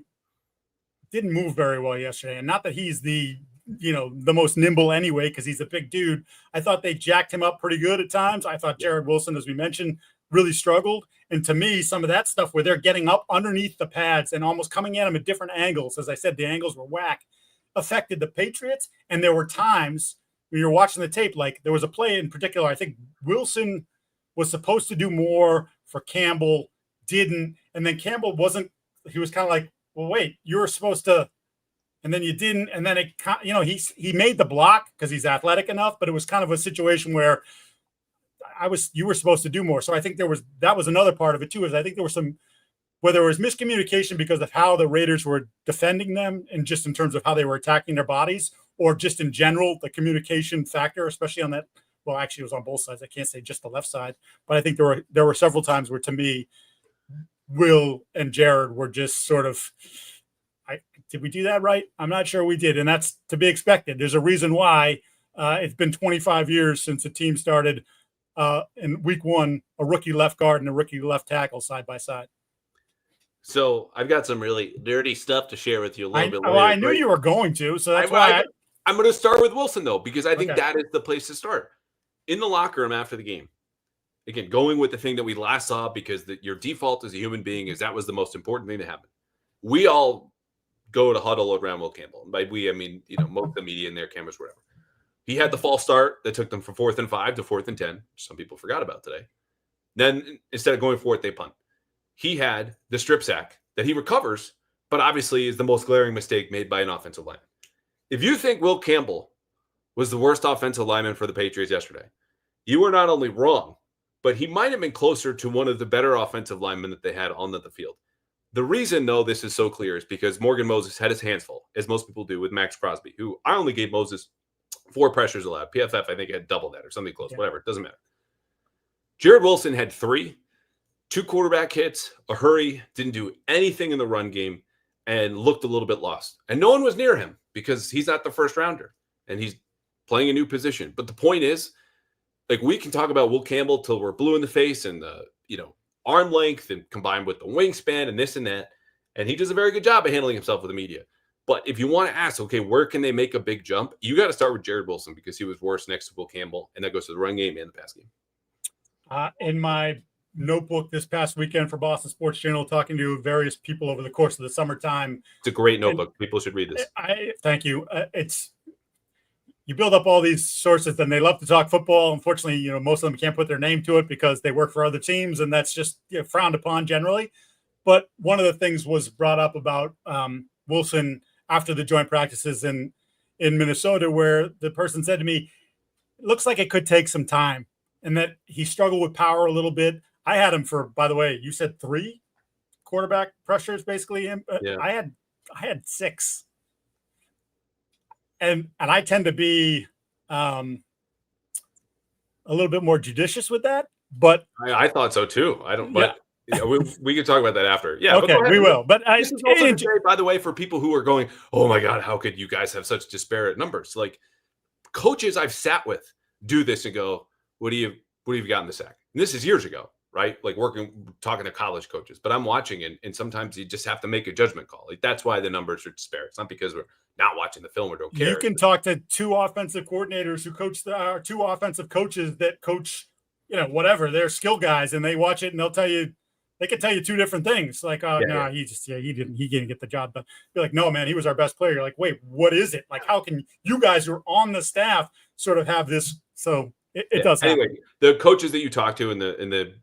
didn't move very well yesterday. And not that he's the most nimble anyway, because he's a big dude. I thought they jacked him up pretty good at times. I thought Jared Wilson, as we mentioned, really struggled. And to me, some of that stuff where they're getting up underneath the pads and almost coming at him at different angles, as I said, the angles were whack, affected the Patriots. And there were times when you're watching the tape, like there was a play in particular, I think Wilson was supposed to do more for Campbell, didn't. And then Campbell wasn't, he was kind of like, well, wait, you were supposed to, and then you didn't. And then he made the block because he's athletic enough, but it was kind of a situation where you were supposed to do more. So I think that was another part of it too, is I think there was whether it was miscommunication because of how the Raiders were defending them and just in terms of how they were attacking their bodies, or just in general, the communication factor, especially on that. Well, actually, it was on both sides. I can't say just the left side, but I think there were several times where, to me, Will and Jared were just sort of, did we do that right? I'm not sure we did, and that's to be expected. There's a reason why it's been 25 years since the team started in week 1, a rookie left guard and a rookie left tackle side by side. So I've got some really dirty stuff to share with you a little bit later. Well, I knew you were going to, so that's why I'm going to start with Wilson, though, because I think that is the place to start. In the locker room after the game, again, going with the thing that we last saw, because your default as a human being is that was the most important thing to happen. We all go to huddle around Will Campbell. And by we, I mean, most of the media and their cameras, whatever. He had the false start that took them from 4th and 5 to 4th and 10, which some people forgot about today. Then instead of going for it, they punt. He had the strip sack that he recovers, but obviously is the most glaring mistake made by an offensive lineman. If you think Will Campbell was the worst offensive lineman for the Patriots yesterday, you were not only wrong, but he might have been closer to one of the better offensive linemen that they had on the field. The reason, though, this is so clear is because Morgan Moses had his hands full, as most people do, with Max Crosby, who I only gave Moses 4 pressures allowed. PFF, I think, had double that or something close. Yeah. Whatever. It doesn't matter. Jared Wilson had 3. 2 quarterback hits, a hurry, didn't do anything in the run game, and looked a little bit lost. And no one was near him because he's not the first rounder and he's playing a new position. But the point is, like, we can talk about Will Campbell till we're blue in the face and the, arm length and combined with the wingspan and this and that. And he does a very good job of handling himself with the media. But if you want to ask, okay, where can they make a big jump? You got to start with Jared Wilson because he was worse next to Will Campbell. And that goes to the run game and the pass game. In my notebook this past weekend for Boston Sports Journal, talking to various people over the course of the summertime. It's a great notebook. People should read this. Thank you. You build up all these sources, and they love to talk football. Unfortunately, most of them can't put their name to it because they work for other teams, and that's just frowned upon generally. But one of the things was brought up about Wilson after the joint practices in Minnesota, where the person said to me, it looks like it could take some time, and that he struggled with power a little bit. I had him for, by the way, you said 3 quarterback pressures, basically. Yeah. I had 6. And I tend to be a little bit more judicious with that, but I thought so too. I don't, but we can talk about that after. Yeah, okay, we will. But this is also to say, by the way, for people who are going, oh my God, how could you guys have such disparate numbers? Like, coaches I've sat with do this and go, what do you got in the sack? And this is years ago, right? Like talking to college coaches, but I'm watching and sometimes you just have to make a judgment call. Like, that's why the numbers are disparate. It's not because we're not watching the film or don't care. You can talk to 2 offensive coordinators who coach 2 offensive coaches that coach, whatever, they're skill guys, and they watch it and they can tell you 2 different things. Like, he didn't get the job done. You're like, no, man, he was our best player. You're like, wait, what is it? Like, how can you guys who are on the staff sort of have this? So it does happen. Anyway, the coaches that you talked to and the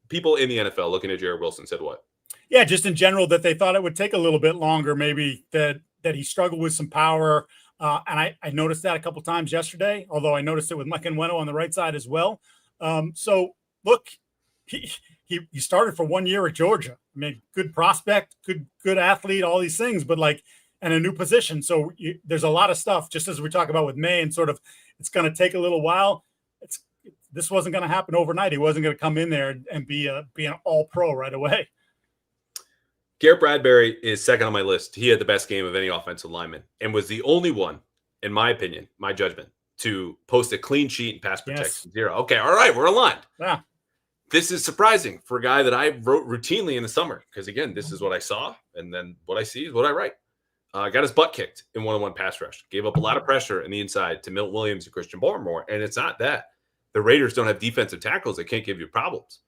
people in the NFL looking at Jared Wilson said what? Yeah, just in general, that they thought it would take a little bit longer, maybe that he struggled with some power. And I noticed that a couple times yesterday, although I noticed it with Mike Nweno on the right side as well. So look, he started for 1 year at Georgia. I mean, good prospect, good athlete, all these things, but and a new position. So there's a lot of stuff, just as we talk about with May, and sort of, it's going to take a little while. This wasn't going to happen overnight. He wasn't going to come in there and be an all-pro right away. Garrett Bradbury is second on my list. He had the best game of any offensive lineman and was the only one, in my opinion, my judgment, to post a clean sheet and pass protection 0. Okay, all right, we're aligned. Yeah. This is surprising for a guy that I wrote routinely in the summer because, again, this is what I saw, and then what I see is what I write. Got his butt kicked in one-on-one pass rush. Gave up a lot of pressure in the inside to Milt Williams and Christian Barmore, and it's not that. The Raiders don't have defensive tackles that can't give you problems.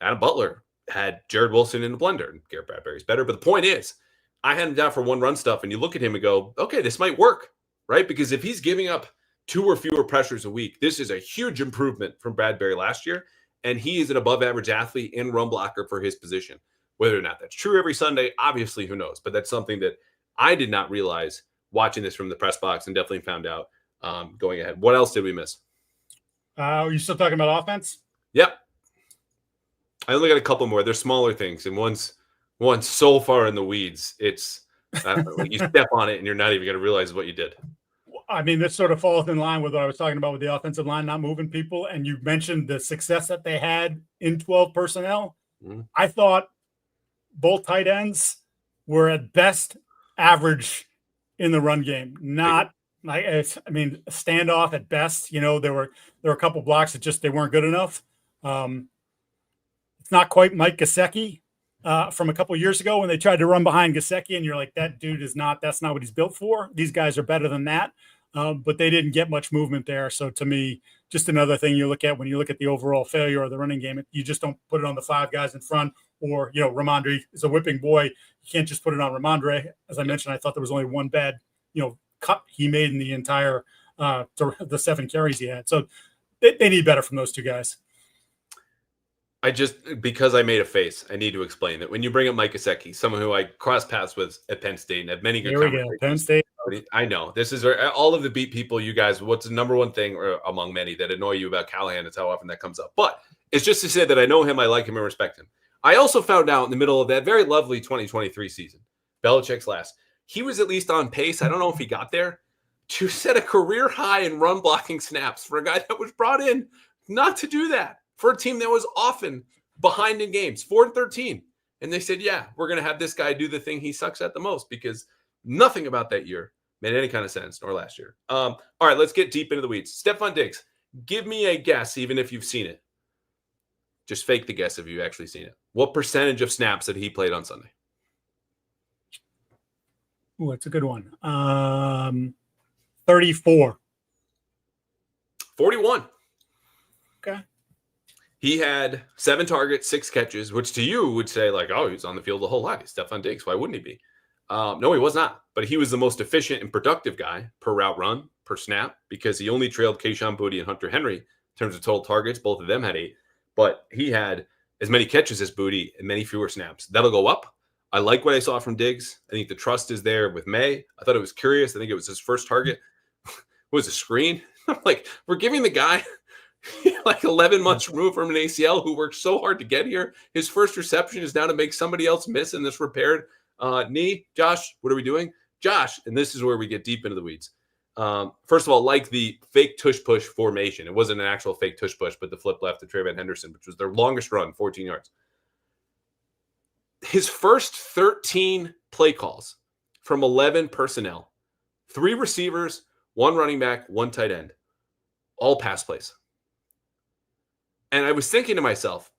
Adam Butler had Jared Wilson in the blender, and Garrett Bradbury's better. But the point is, I had him down for one run stuff, and you look at him and go, okay, this might work, right? Because if he's giving up 2 or fewer pressures a week, this is a huge improvement from Bradbury last year, and he is an above-average athlete and run blocker for his position. Whether or not that's true every Sunday, obviously, who knows? But that's something that I did not realize watching this from the press box, and definitely found out going ahead. What else did we miss? Are you still talking about offense? Yep. I only got a couple more. They're smaller things, and one's so far in the weeds. It's like you step on it, and you're not even going to realize what you did. I mean, this sort of falls in line with what I was talking about with the offensive line not moving people, and you mentioned the success that they had in 12 personnel. Mm-hmm. I thought both tight ends were at best average in the run game. Not like, a standoff at best. There were a couple blocks that just they weren't good enough. It's not quite Mike Gesicki from a couple of years ago when they tried to run behind Gesicki, and you're like, that dude that's not what he's built for. These guys are better than that. But they didn't get much movement there. So to me, just another thing you look at when you look at the overall failure of the running game, you just don't put it on the 5 guys in front, or, Ramondre is a whipping boy. You can't just put it on Ramondre. As I mentioned, I thought there was only one bad, cut he made in the entire, the 7 carries he had. So they need better from those 2 guys. Because I made a face, I need to explain that when you bring up Mike Gesicki, someone who I crossed paths with at Penn State and had many good conversations. Penn State. I know this is all of the beat people. You guys, what's the number one thing among many that annoy you about Callahan? It's how often that comes up. But it's just to say that I know him, I like him, and respect him. I also found out in the middle of that very lovely 2023 season, Belichick's last, he was at least on pace. I don't know if he got there to set a career high in run blocking snaps for a guy that was brought in not to do that, for a team that was often behind in games, 4-13. And they said, yeah, we're going to have this guy do the thing he sucks at the most, because nothing about that year made any kind of sense, nor last year. All right, let's get deep into the weeds. Stephon Diggs, give me a guess, even if you've seen it. Just fake the guess if you've actually seen it. What percentage of snaps that he played on Sunday? Oh, that's a good one. 34. 41. Okay. He had 7 targets, 6 catches, which to you would say like, oh, he's on the field the whole lot. He's Stephon Diggs. Why wouldn't he be? No, he was not. But he was the most efficient and productive guy per route run, per snap, because he only trailed Kahan Booty and Hunter Henry in terms of total targets. Both of them had 8. But he had as many catches as Booty and many fewer snaps. That'll go up. I like what I saw from Diggs. I think the trust is there with Maye. I thought it was curious. I think it was his first target. It was a screen. I'm like, we're giving the guy like 11 months removed from an ACL who worked so hard to get here. His first reception is now to make somebody else miss in this repaired knee. Josh, what are we doing? Josh, and this is where we get deep into the weeds. First of all, like the fake tush push formation. It wasn't an actual fake tush push, but the flip left to Trayvon Henderson, which was their longest run, 14 yards. His first 13 play calls from 11 personnel, 3 receivers, 1 running back, 1 tight end, all pass plays. And I was thinking to myself,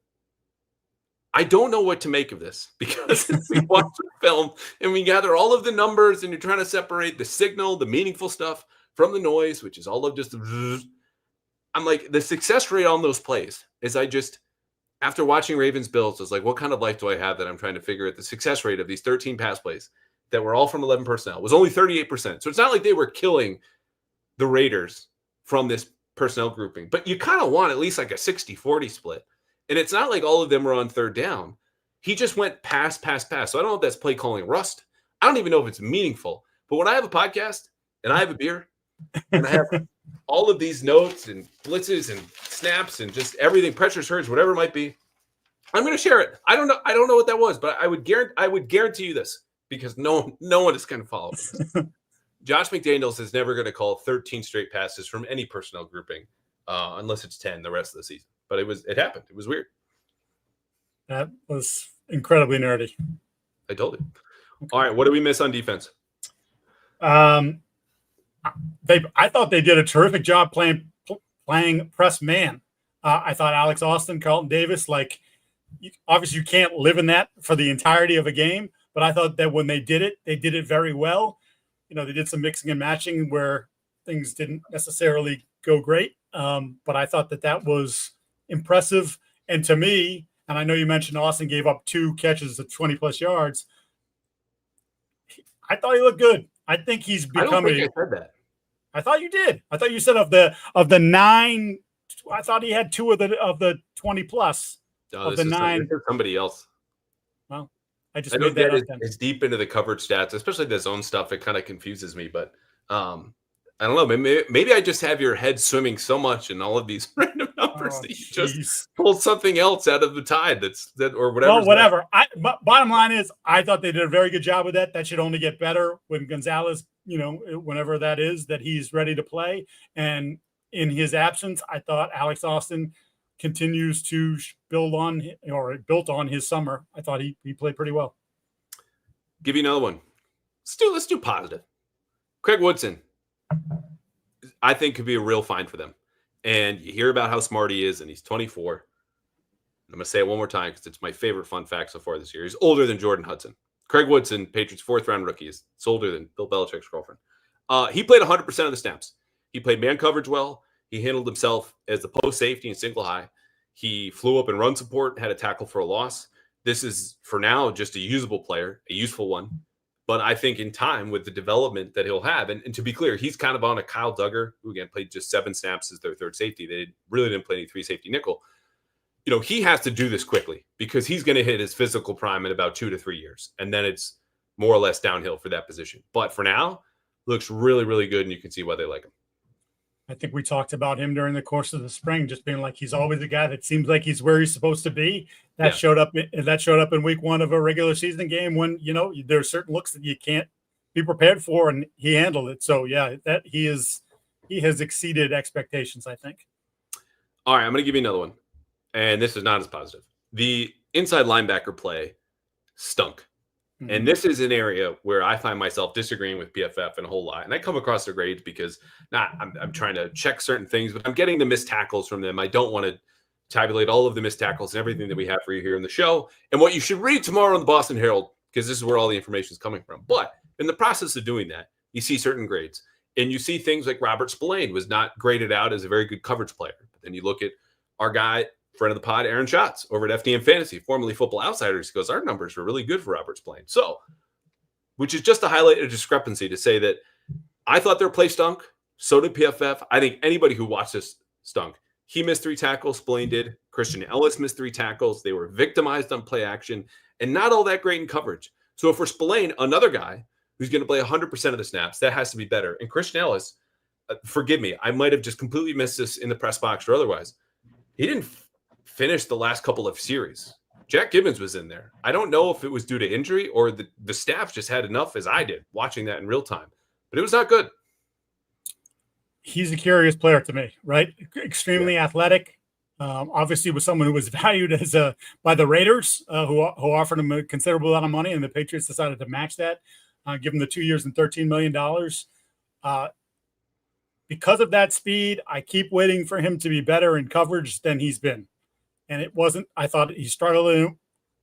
I don't know what to make of this, because we watch the film and we gather all of the numbers and you're trying to separate the signal, the meaningful stuff from the noise, which is all of just I'm like, the success rate on those plays is after watching Ravens Bills, I was like, what kind of life do I have that I'm trying to figure out the success rate of these 13 pass plays that were all from 11 personnel was only 38%. So it's not like they were killing the Raiders from this personnel grouping, but you kind of want at least like a 60-40 split. And it's not like all of them were on third down. He just went pass, pass, pass. So I don't know if that's play calling rust. I don't even know if it's meaningful. But when I have a podcast and I have a beer and I have all of these notes and blitzes and snaps and just everything, pressure surge, whatever it might be, I'm going to share it. I don't know what that was, but I would guarantee you this, because no one is going to follow this. Josh McDaniels is never going to call 13 straight passes from any personnel grouping unless it's 10 the rest of the season. But it happened. It was weird. That was incredibly nerdy. I told you. Okay. All right, what did we miss on defense? I thought they did a terrific job playing press man. I thought Alex Austin, Carlton Davis, obviously you can't live in that for the entirety of a game, but I thought that when they did it very well. They did some mixing and matching where things didn't necessarily go great. But I thought that was impressive. And to me, and I know you mentioned Austin gave up 2 catches of 20+ yards. I thought he looked good. I think he's becoming. I said that. I thought you did. I thought you said of the 9. I thought he had 2 of the 20+. Of the 9. Somebody else. Well, I don't get it. It's deep into the coverage stats, especially the zone stuff. It kind of confuses me, but I don't know. Maybe I just have your head swimming so much in all of these random numbers that you just pulled something else out of the tide or whatever. Well, whatever. Bottom line is, I thought they did a very good job with that. That should only get better when Gonzalez, whenever that is, that he's ready to play. And in his absence, I thought Alex Austin continues to built on his summer. I thought he played pretty well. Give you another one. Let's do positive. Craig Woodson, I think, could be a real find for them. And you hear about how smart he is, and he's 24. I'm going to say it one more time because it's my favorite fun fact so far this year. He's older than Jordan Hudson. Craig Woodson, Patriots' 4th-round rookie, is older than Bill Belichick's girlfriend. He played 100% of the snaps. He played man coverage well. He handled himself as the post safety and single high. He flew up in run support, had a tackle for a loss. This is, for now, just a usable player, a useful one. But I think in time, with the development that he'll have, and to be clear, he's kind of on a Kyle Duggar, who again played just 7 snaps as their 3rd safety. They really didn't play any 3 safety nickel. He has to do this quickly because he's going to hit his physical prime in about 2 to 3 years. And then it's more or less downhill for that position. But for now, looks really, really good, and you can see why they like him. I think we talked about him during the course of the spring, just being like he's always a guy that seems like he's where he's supposed to be. That showed up in week 1 of a regular season game when there are certain looks that you can't be prepared for, and he handled it. So that he has exceeded expectations, I think. All right, I'm going to give you another one, and this is not as positive. the inside linebacker play stunk. And this is an area where I find myself disagreeing with PFF and a whole lot. And I come across the grades because I'm trying to check certain things, but I'm getting the missed tackles from them. I don't want to tabulate all of the missed tackles and everything that we have for you here in the show and what you should read tomorrow in the Boston Herald, because this is where all the information is coming from. But in the process of doing that, you see certain grades. And you see things like Robert Spillane was not graded out as a very good coverage player. But then you look at our guy, friend of the pod, Aaron Schatz, over at FDM Fantasy, formerly Football Outsiders. He goes, our numbers were really good for Robert Spillane. So, which is just to highlight a discrepancy to say that I thought their play stunk. So did PFF. I think anybody who watched this stunk. He missed 3 tackles. Spillane did. Christian Ellis missed 3 tackles. They were victimized on play action and not all that great in coverage. So for Spillane, another guy who's going to play 100% of the snaps, that has to be better. And Christian Ellis, forgive me, I might have just completely missed this in the press box or otherwise. He didn't finish the last couple of series. Jack Gibbons was in there. I don't know if it was due to injury or the staff just had enough, as I did, watching that in real time. But it was not good. He's a curious player to me, right? Extremely athletic. Obviously, was someone who was valued as by the Raiders, who offered him a considerable amount of money, and the Patriots decided to match that, give him the 2 years and $13 million. Because of that speed, I keep waiting for him to be better in coverage than he's been. And it wasn't. I thought he struggled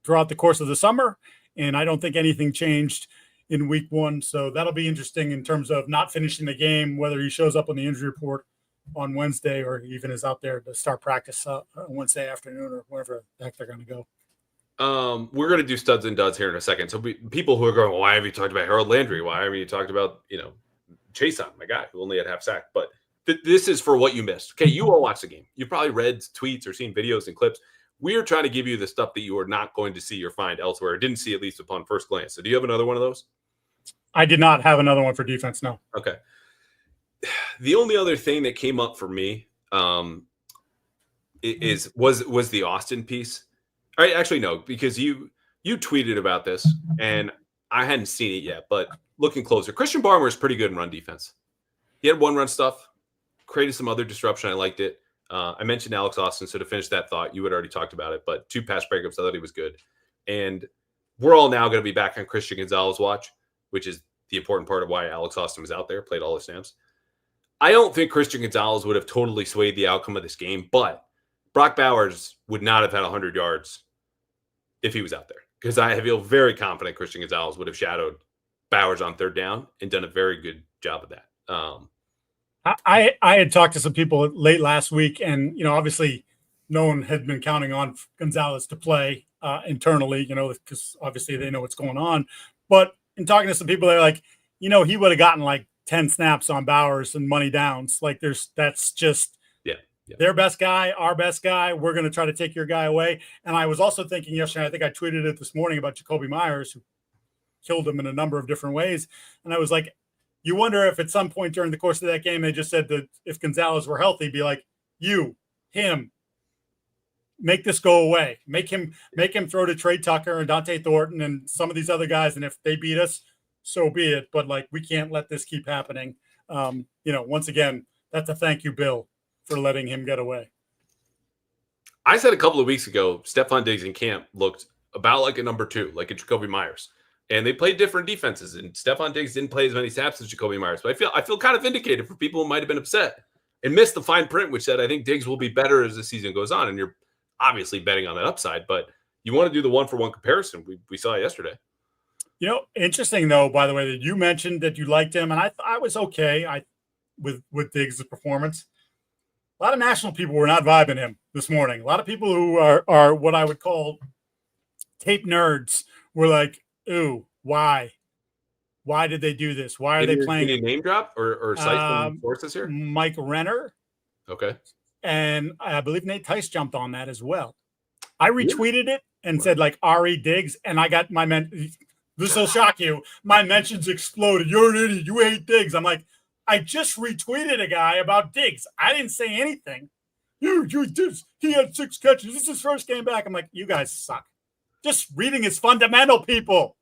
throughout the course of the summer, and I don't think anything changed in week 1. So that'll be interesting in terms of not finishing the game, whether he shows up on the injury report on Wednesday or even is out there to start practice Wednesday afternoon or wherever the heck they're going to go. We're going to do studs and duds here in a second. So people who are going, well, why have you talked about Harold Landry? Why haven't you talked about, Chase on, my guy, who only had half sack? But this is for what you missed. Okay, you all watched the game. You've probably read tweets or seen videos and clips. We are trying to give you the stuff that you are not going to see or find elsewhere, or didn't see at least upon first glance. So do you have another one of those? I did not have another one for defense, no. Okay. The only other thing that came up for me was the Austin piece. Actually, no, because you tweeted about this, and I hadn't seen it yet, but looking closer, Christian Barmore is pretty good in run defense. He had 1 run stuff, created some other disruption. I liked it. I mentioned Alex Austin, so to finish that thought, you had already talked about it, but 2 pass breakups, I thought he was good. And we're all now going to be back on Christian Gonzalez watch, which is the important part of why Alex Austin was out there, played all the snaps. I don't think Christian Gonzalez would have totally swayed the outcome of this game, but Brock Bowers would not have had 100 yards if he was out there, because I feel very confident Christian Gonzalez would have shadowed Bowers on 3rd down and done a very good job of that. I had talked to some people late last week, and obviously no one had been counting on Gonzalez to play internally, because obviously they know what's going on. But in talking to some people, they're like, he would have gotten like 10 snaps on Bowers and money downs. Like that's just their best guy, our best guy. We're going to try to take your guy away. And I was also thinking yesterday, I think I tweeted it this morning about Jacoby Myers, who killed him in a number of different ways. And I was like, you wonder if at some point during the course of that game, they just said that if Gonzalez were healthy, be like, him, make this go away. Make him throw to Trey Tucker and Dante Thornton and some of these other guys. And if they beat us, so be it. But we can't let this keep happening. Once again, that's a thank you, Bill, for letting him get away. I said a couple of weeks ago, Stephon Diggs in camp looked about like a number 2, like a Jacoby Myers. And they played different defenses, and Stephon Diggs didn't play as many snaps as Jacoby Myers. But I feel kind of vindicated for people who might have been upset and missed the fine print, which said I think Diggs will be better as the season goes on. And you're obviously betting on that upside, but you want to do the 1-for-1 comparison. We saw it yesterday. Interesting though, by the way, that you mentioned that you liked him, and I was okay with Diggs' performance. A lot of national people were not vibing him this morning. A lot of people who are what I would call tape nerds were like, ooh, why? Why did they do this? Why are they playing? Can you name drop or cite some sources here? Mike Renner. Okay. And I believe Nate Tice jumped on that as well. I retweeted it and said Ari Diggs, and I got my this will shock you. My mentions exploded. You're an idiot. You hate Diggs. I'm like, I just retweeted a guy about Diggs. I didn't say anything. He had 6 catches. This is his first game back. I'm like, you guys suck. Just reading is fundamental, people.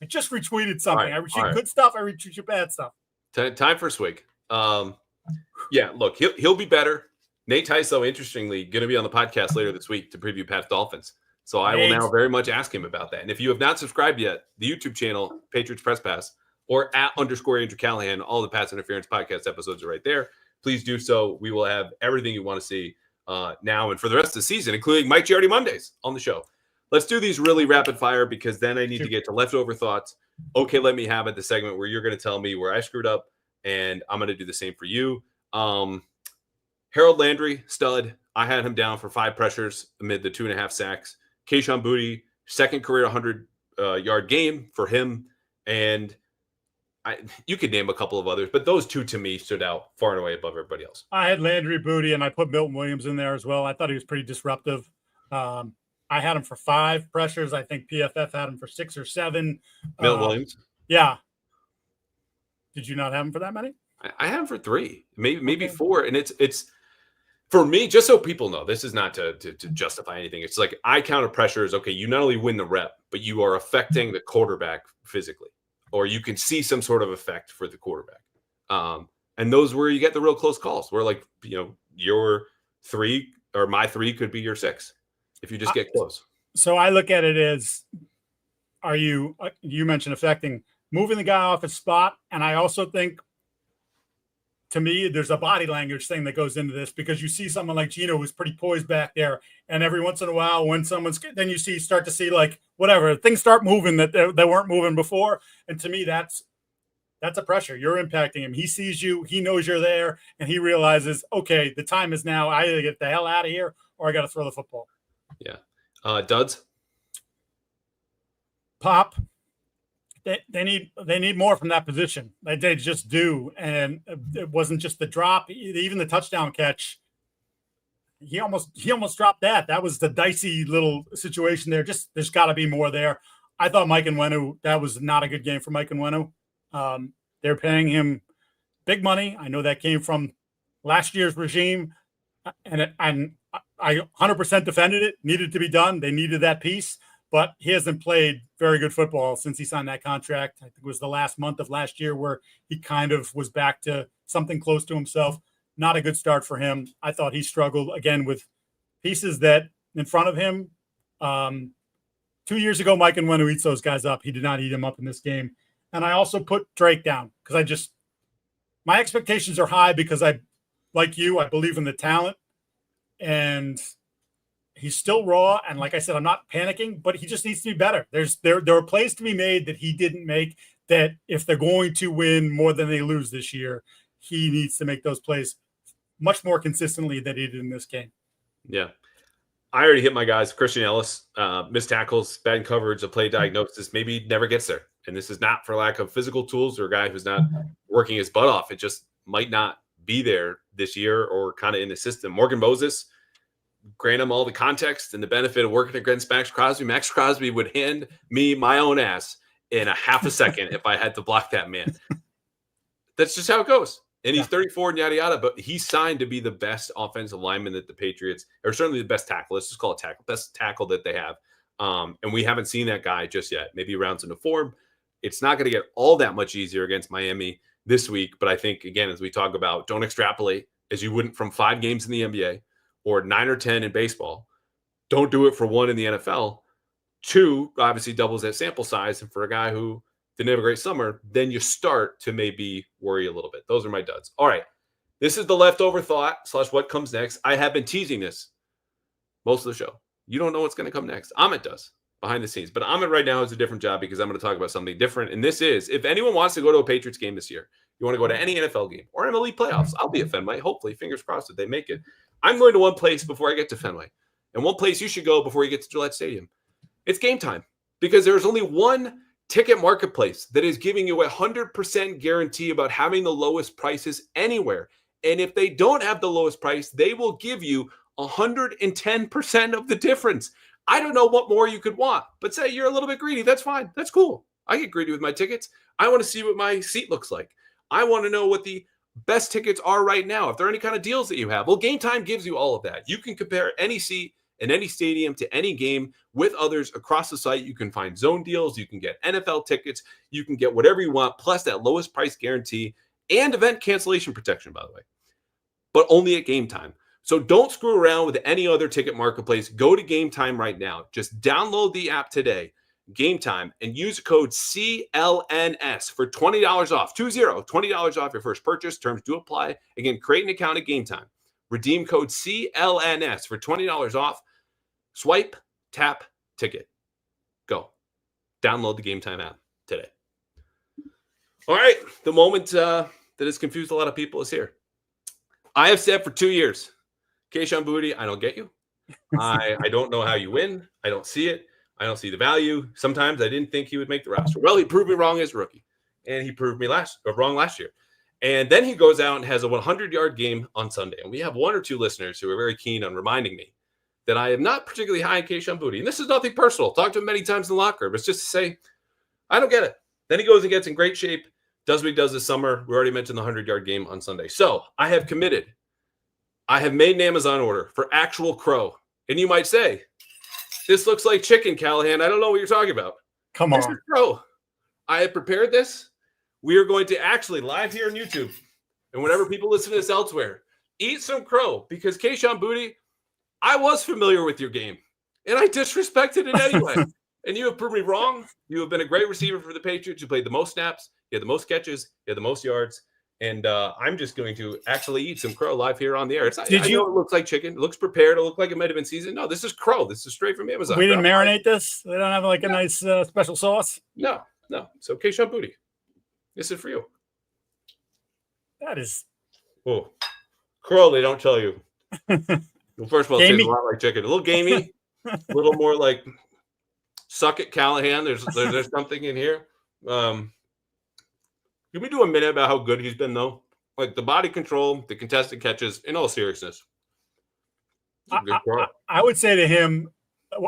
I just retweeted something. I retweet good stuff. I retweet your bad stuff. Time for Swig. Look, he'll be better. Nate Tice, though, interestingly, going to be on the podcast later this week to preview Pat's Dolphins. So I will now very much ask him about that. And if you have not subscribed yet, the YouTube channel, Patriots Press Pass, or @_Andrew Callahan, all the Pass Interference podcast episodes are right there. Please do so. We will have everything you want to see now and for the rest of the season, including Mike Giardi Mondays on the show. Let's do these really rapid fire because then I need to get to leftover thoughts. Okay, let me have it, the segment where you're going to tell me where I screwed up, and I'm going to do the same for you. Harold Landry, stud. I had him down for 5 pressures amid the 2.5 sacks. Kahan Booty, second career 100-yard game for him. And you could name a couple of others, but those two to me stood out far and away above everybody else. I had Landry, Booty, and I put Milton Williams in there as well. I thought he was pretty disruptive. I had him for 5 pressures. I think PFF had him for 6 or 7. Milton Williams? Yeah. Did you not have him for that many? I had him for 3, maybe 4. And it's for me, just so people know, this is not to justify anything. It's like I count a pressure as, okay, you not only win the rep, but you are affecting the quarterback physically, or you can see some sort of effect for the quarterback. And those where you get the real close calls where, like, your 3 or my 3 could be your 6 if you just get close. So I look at it as, you mentioned affecting, moving the guy off his spot. And I also think, to me, there's a body language thing that goes into this because you see someone like Gino who's pretty poised back there, and every once in a while, when someone's then you start to see like whatever things start moving that weren't moving before, and to me that's a pressure. You're impacting him. He sees you. He knows you're there, and he realizes, okay, the time is now. I either get the hell out of here or I got to throw the football. Yeah, duds. Pop. They need more from that position. They just do, and it wasn't just the drop, even the touchdown catch. He almost dropped that. That was the dicey little situation there. Just there's got to be more there. I thought Mike Onwenu, that was not a good game for Mike Onwenu. They're paying him big money. I know that came from last year's regime, and I 100% defended it. Needed to be done. They needed that piece. But he hasn't played very good football since he signed that contract. I think it was the last month of last year where he kind of was back to something close to himself. Not a good start for him. I thought he struggled, again, with pieces that in front of him. 2 years ago, Mike Onwenu eats those guys up. He did not eat them up in this game. And I also put Drake down because my expectations are high because I believe in the talent. And he's still raw, and like I said, I'm not panicking, but he just needs to be better. There are plays to be made that he didn't make that if they're going to win more than they lose this year, he needs to make those plays much more consistently than he did in this game. Yeah. I already hit my guys. Christian Ellis, missed tackles, bad coverage, a play diagnosis, maybe never gets there. And this is not for lack of physical tools or a guy who's not working his butt off. It just might not be there this year or kind of in the system. Morgan Moses, grant him all the context and the benefit of working against Max Crosby. Max Crosby would hand me my own ass in a half a second if I had to block that man. That's just how it goes. And he's 34 and yada, yada, but he's signed to be the best offensive lineman that the Patriots, or certainly the best tackle. Let's just call it tackle, best tackle that they have. And we haven't seen that guy just yet. Maybe he rounds into form. It's not going to get all that much easier against Miami this week. But I think, again, as we talk about, don't extrapolate as you wouldn't from 5 games in the NBA. Or 9 or 10 in baseball. Don't do it for 1 in the NFL. 2, obviously doubles that sample size. And for a guy who didn't have a great summer, then you start to maybe worry a little bit. Those are my duds. All right. This is the leftover thought / what comes next. I have been teasing this most of the show. You don't know what's going to come next. Amit does behind the scenes. But Amit right now has a different job because I'm going to talk about something different. And this is, if anyone wants to go to a Patriots game this year, you want to go to any NFL game or MLB playoffs, I'll be at Fenway. Hopefully, fingers crossed that they make it. I'm going to one place before I get to Fenway. And one place you should go before you get to Gillette Stadium. It's GameTime. Because there's only one ticket marketplace that is giving you a 100% guarantee about having the lowest prices anywhere. And if they don't have the lowest price, they will give you 110% of the difference. I don't know what more you could want, but say you're a little bit greedy. That's fine. That's cool. I get greedy with my tickets. I want to see what my seat looks like. I want to know what the best tickets are right now. If there are any kind of deals that you have, well, GameTime gives you all of that. You can compare any seat in any stadium to any game with others across the site. You can find zone deals. You can get NFL tickets. You can get whatever you want, plus that lowest price guarantee and event cancellation protection, by the way, but only at GameTime. So don't screw around with any other ticket marketplace. Go to GameTime right now. Just download the app today, GameTime, and use the code CLNS for $20 off. $20 off your first purchase. Terms do apply. Again, create an account at GameTime. Redeem code CLNS for $20 off. Swipe, tap, ticket. Go. Download the GameTime app today. All right. The moment that has confused a lot of people is here. I have said for 2 years, Kahan Booty, I don't get you. I don't know how you win. I don't see it. I don't see the value. Sometimes I didn't think he would make the roster. Well, he proved me wrong as a rookie, and he proved me wrong last year. And then he goes out and has a 100-yard game on Sunday. And we have 1 or 2 listeners who are very keen on reminding me that I am not particularly high in Kahan Booty. And this is nothing personal. Talked to him many times in the locker room. It's just to say, I don't get it. Then he goes and gets in great shape, does what he does this summer. We already mentioned the 100-yard game on Sunday. So I have committed. I have made an Amazon order for actual crow. And you might say, this looks like chicken, Callahan. I don't know what you're talking about. Come on. This is crow. I have prepared this. We are going to actually live here on YouTube, and whenever people listen to this elsewhere, eat some crow, because Kahan Booty, I was familiar with your game, and I disrespected it anyway. And you have proved me wrong. You have been a great receiver for the Patriots. You played the most snaps. You had the most catches. You had the most yards. And I'm just going to actually eat some crow live here on the air. I know it looks like chicken. It looks prepared. It looks like it might have been seasoned. No, this is crow. This is straight from Amazon. We didn't marinate this? They don't have like a nice special sauce? No. So Kahan Booty, this is for you. That is. Oh, crow, they don't tell you. Well, first of all, it tastes a lot like chicken. A little gamey. A little more like suck it, Callahan. There's something in here. Can we do a minute about how good he's been, though? Like the body control, the contested catches, in all seriousness. I would say to him,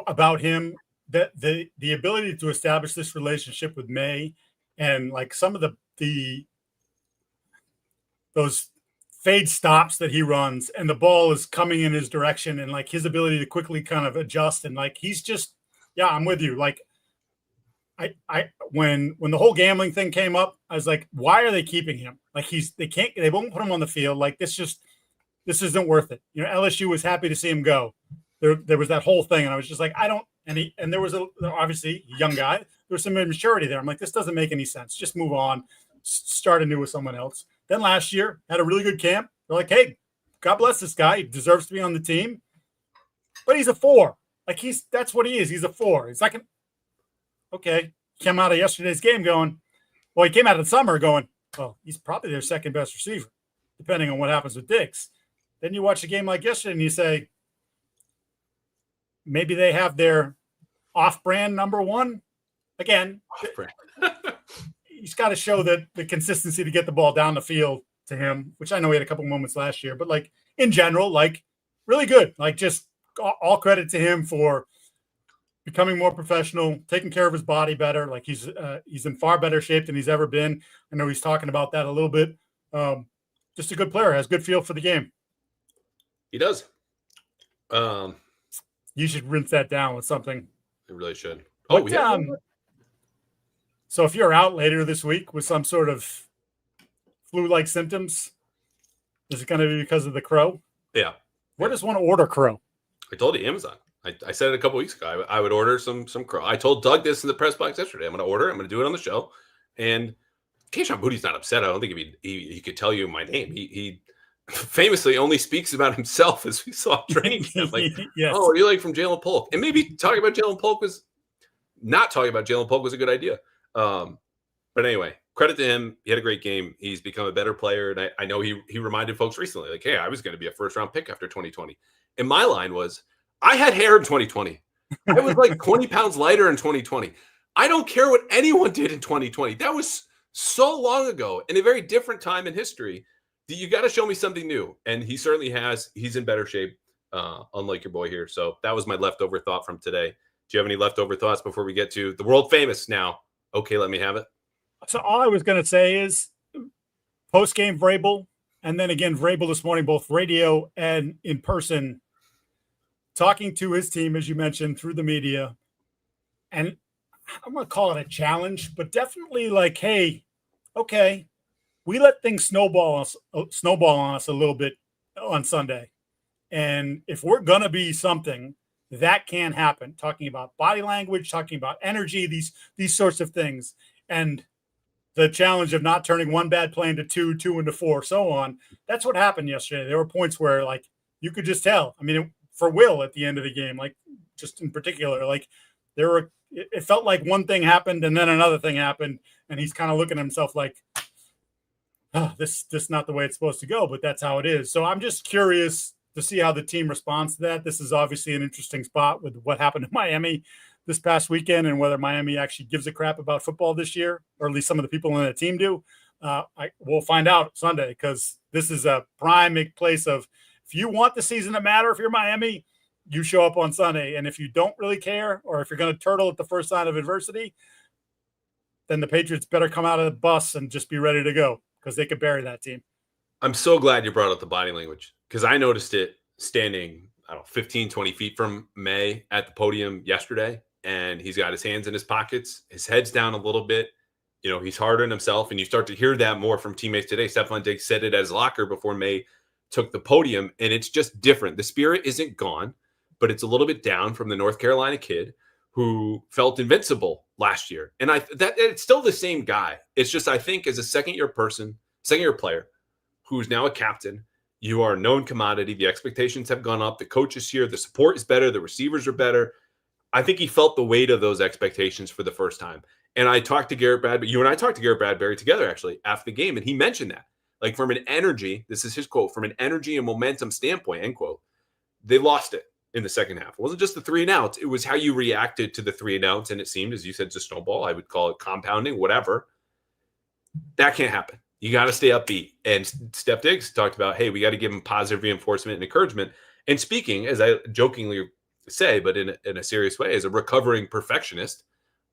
about him, that the ability to establish this relationship with Maye, and like some of those fade stops that he runs, and the ball is coming in his direction, and like his ability to quickly kind of adjust, and like he's just, yeah, I'm with you. Like when the whole gambling thing came up, I was like, why are they keeping him? Like they won't put him on the field. Like this isn't worth it. You know, LSU was happy to see him go. There was that whole thing, and I was just like, and there was obviously a young guy. There was some immaturity there. I'm like, this doesn't make any sense. Just move on, start anew with someone else. Then last year had a really good camp. They're like, hey, God bless this guy. He deserves to be on the team, but he's a 4. Like that's what he is. He's a 4. It's like okay. Came out of yesterday's game going, well, he came out of the summer going, well, he's probably their second best receiver, depending on what happens with Diggs. Then you watch a game like yesterday and you say, maybe they have their off-brand number 1. Again, he's got to show that the consistency to get the ball down the field to him, which I know he had a couple moments last year, but like in general, like really good. Like just all credit to him for becoming more professional, taking care of his body better. Like he's in far better shape than he's ever been. I know he's talking about that a little bit. Just a good player, has good feel for the game. He does. You should rinse that down with something. It really should. So if you're out later this week with some sort of flu-like symptoms, is it going to be because of the crow? Yeah. Where does one order crow? I told you, Amazon. I said it a couple weeks ago. I would order some crow. I told Doug this in the press box yesterday. I'm going to order. I'm going to do it on the show. And Kahan Booty's not upset. I don't think he could tell you my name. He famously only speaks about himself, as we saw training camp. Like, yes. Oh, you're like from Jalen Polk. And maybe talking about Jalen Polk was a good idea. But anyway, credit to him. He had a great game. He's become a better player. And I know he reminded folks recently, like, hey, I was going to be a first-round pick after 2020. And my line was, I had hair in 2020. I was like 20 pounds lighter in 2020. I don't care what anyone did in 2020. That was so long ago in a very different time in history. You got to show me something new. And he certainly has. He's in better shape, unlike your boy here. So that was my leftover thought from today. Do you have any leftover thoughts before we get to the world famous now? Okay, let me have it. So all I was going to say is post-game Vrabel, and then again Vrabel this morning, both radio and in person, talking to his team, as you mentioned, through the media. And I'm going to call it a challenge, but definitely like, hey, okay, we let things snowball on us a little bit on Sunday. And if we're going to be something, that can happen. Talking about body language, talking about energy, these sorts of things. And the challenge of not turning one bad play into two into four, so on. That's what happened yesterday. There were points where, like, you could just tell. I mean, for Will at the end of the game, like, just in particular, like, it felt like one thing happened and then another thing happened, and he's kind of looking at himself like, oh, this is not the way it's supposed to go, but that's how it is. So I'm just curious to see how the team responds to that. This is obviously an interesting spot with what happened to Miami this past weekend and whether Miami actually gives a crap about football this year, or at least some of the people on the team do. We'll find out Sunday, because this is a prime place of, if you want the season to matter, if you're Miami, you show up on Sunday. And if you don't really care, or if you're going to turtle at the first sign of adversity, then the Patriots better come out of the bus and just be ready to go, because they could bury that team. I'm so glad you brought up the body language, because I noticed it standing, 15, 20 feet from May at the podium yesterday. And he's got his hands in his pockets, his head's down a little bit. He's hard on himself. And you start to hear that more from teammates today. Stephon Diggs said it at his locker before May took the podium. And it's just different. The spirit isn't gone, but it's a little bit down from the North Carolina kid who felt invincible last year. And it's still the same guy. It's just, I think, as a second-year player who's now a captain, you are a known commodity. The expectations have gone up. The coach is here. The support is better. The receivers are better. I think he felt the weight of those expectations for the first time. And I talked to Garrett Bradbury. You and I talked to Garrett Bradbury together, actually, after the game. And he mentioned that. Like, from an energy, this is his quote, from an energy and momentum standpoint, end quote, they lost it in the second half. It wasn't just the 3 and outs. It was how you reacted to the 3 and outs. And it seemed, as you said, to snowball. I would call it compounding, whatever. That can't happen. You got to stay upbeat. And Steph Diggs talked about, hey, we got to give him positive reinforcement and encouragement. And speaking, as I jokingly say, but in a serious way, as a recovering perfectionist,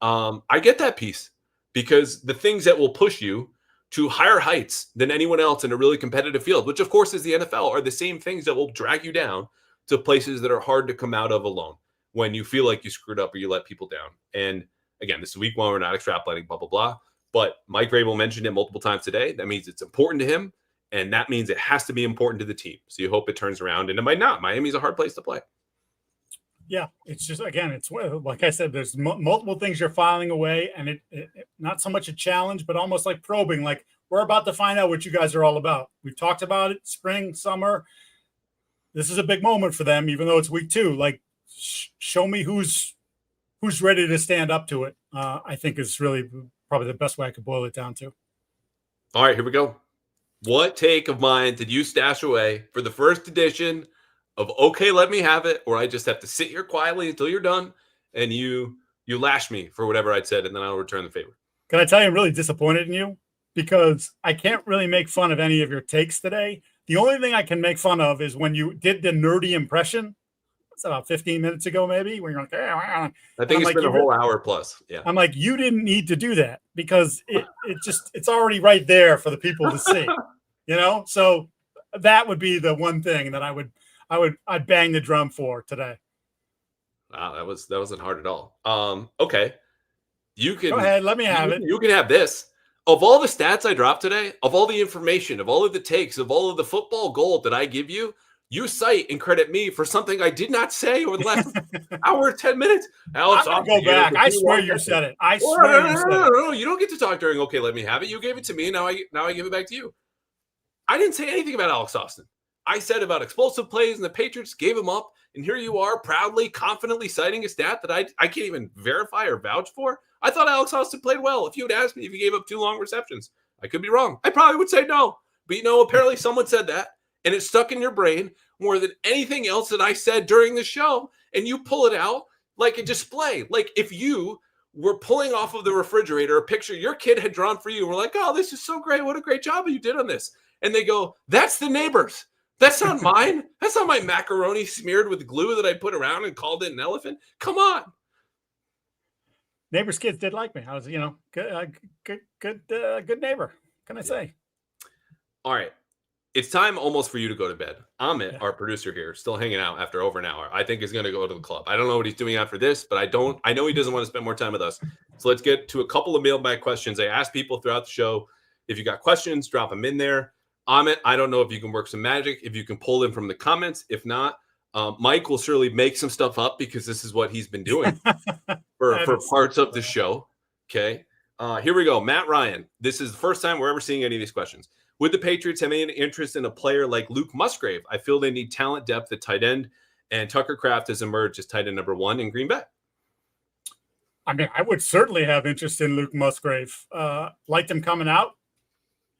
I get that piece, because the things that will push you to higher heights than anyone else in a really competitive field, which of course is the NFL, are the same things that will drag you down to places that are hard to come out of alone when you feel like you screwed up or you let people down. And again, this is week 1. We're not extrapolating, blah, blah, blah. But Mike Vrabel mentioned it multiple times today. That means it's important to him, and that means it has to be important to the team. So you hope it turns around, and it might not. Miami's a hard place to play. Yeah, it's just, again, it's like I said, there's multiple things you're filing away, and it not so much a challenge, but almost like probing. Like, we're about to find out what you guys are all about. We've talked about it, spring, summer. This is a big moment for them, even though it's week 2. Like, show me who's ready to stand up to it. I think is really probably the best way I could boil it down to. All right, here we go. What take of mine did you stash away for the first edition of Okay, Let Me Have It, or I just have to sit here quietly until you're done and you lash me for whatever I'd said, and then I'll return the favor? Can I tell you I'm really disappointed in you, because I can't really make fun of any of your takes today. The only thing I can make fun of is when you did the nerdy impression. It's about 15 minutes ago, maybe, when you're like, I think it's been a whole hour plus. Yeah. I'm like, you didn't need to do that, because it's already right there for the people to see, So that would be the one thing that I'd bang the drum for today. Wow, that wasn't hard at all. Okay. You can go ahead, let me have it. You can have this. Of all the stats I dropped today, of all the information, of all of the takes, of all of the football gold that I give you, you cite and credit me for something I did not say over the last hour, 10 minutes. Alex, I'll go back. I swear you said it. I swear you said it. No, you don't get to talk during Okay, Let Me Have It. You gave it to me. Now I give it back to you. I didn't say anything about Alex Austin. I said about explosive plays, and the Patriots gave him up. And here you are, proudly, confidently citing a stat that I can't even verify or vouch for. I thought Alex Austin played well. If you had asked me if he gave up 2 long receptions, I could be wrong. I probably would say no. But, apparently someone said that, and it stuck in your brain more than anything else that I said during the show. And you pull it out like a display. Like, if you were pulling off of the refrigerator a picture your kid had drawn for you, and we're like, oh, this is so great. What a great job you did on this. And they go, that's the neighbor's. That's not mine. That's not my macaroni smeared with glue that I put around and called it an elephant. Come on. Neighbor's kids did like me. I was, good neighbor. Can I say? All right. It's time almost for you to go to bed. Amit, our producer here, still hanging out after over an hour. I think he's going to go to the club. I don't know what he's doing after this, but I know he doesn't want to spend more time with us. So let's get to a couple of mailbag questions. I asked people throughout the show, if you got questions, drop them in there. Amit, I don't know if you can work some magic, if you can pull in from the comments. If not, Mike will surely make some stuff up because this is what he's been doing for parts of the show. Okay. Here we go. Matt Ryan. This is the first time we're ever seeing any of these questions. Would the Patriots have any interest in a player like Luke Musgrave? I feel they need talent depth at tight end, and Tucker Kraft has emerged as tight end number 1 in Green Bay. I mean, I would certainly have interest in Luke Musgrave. Liked him coming out.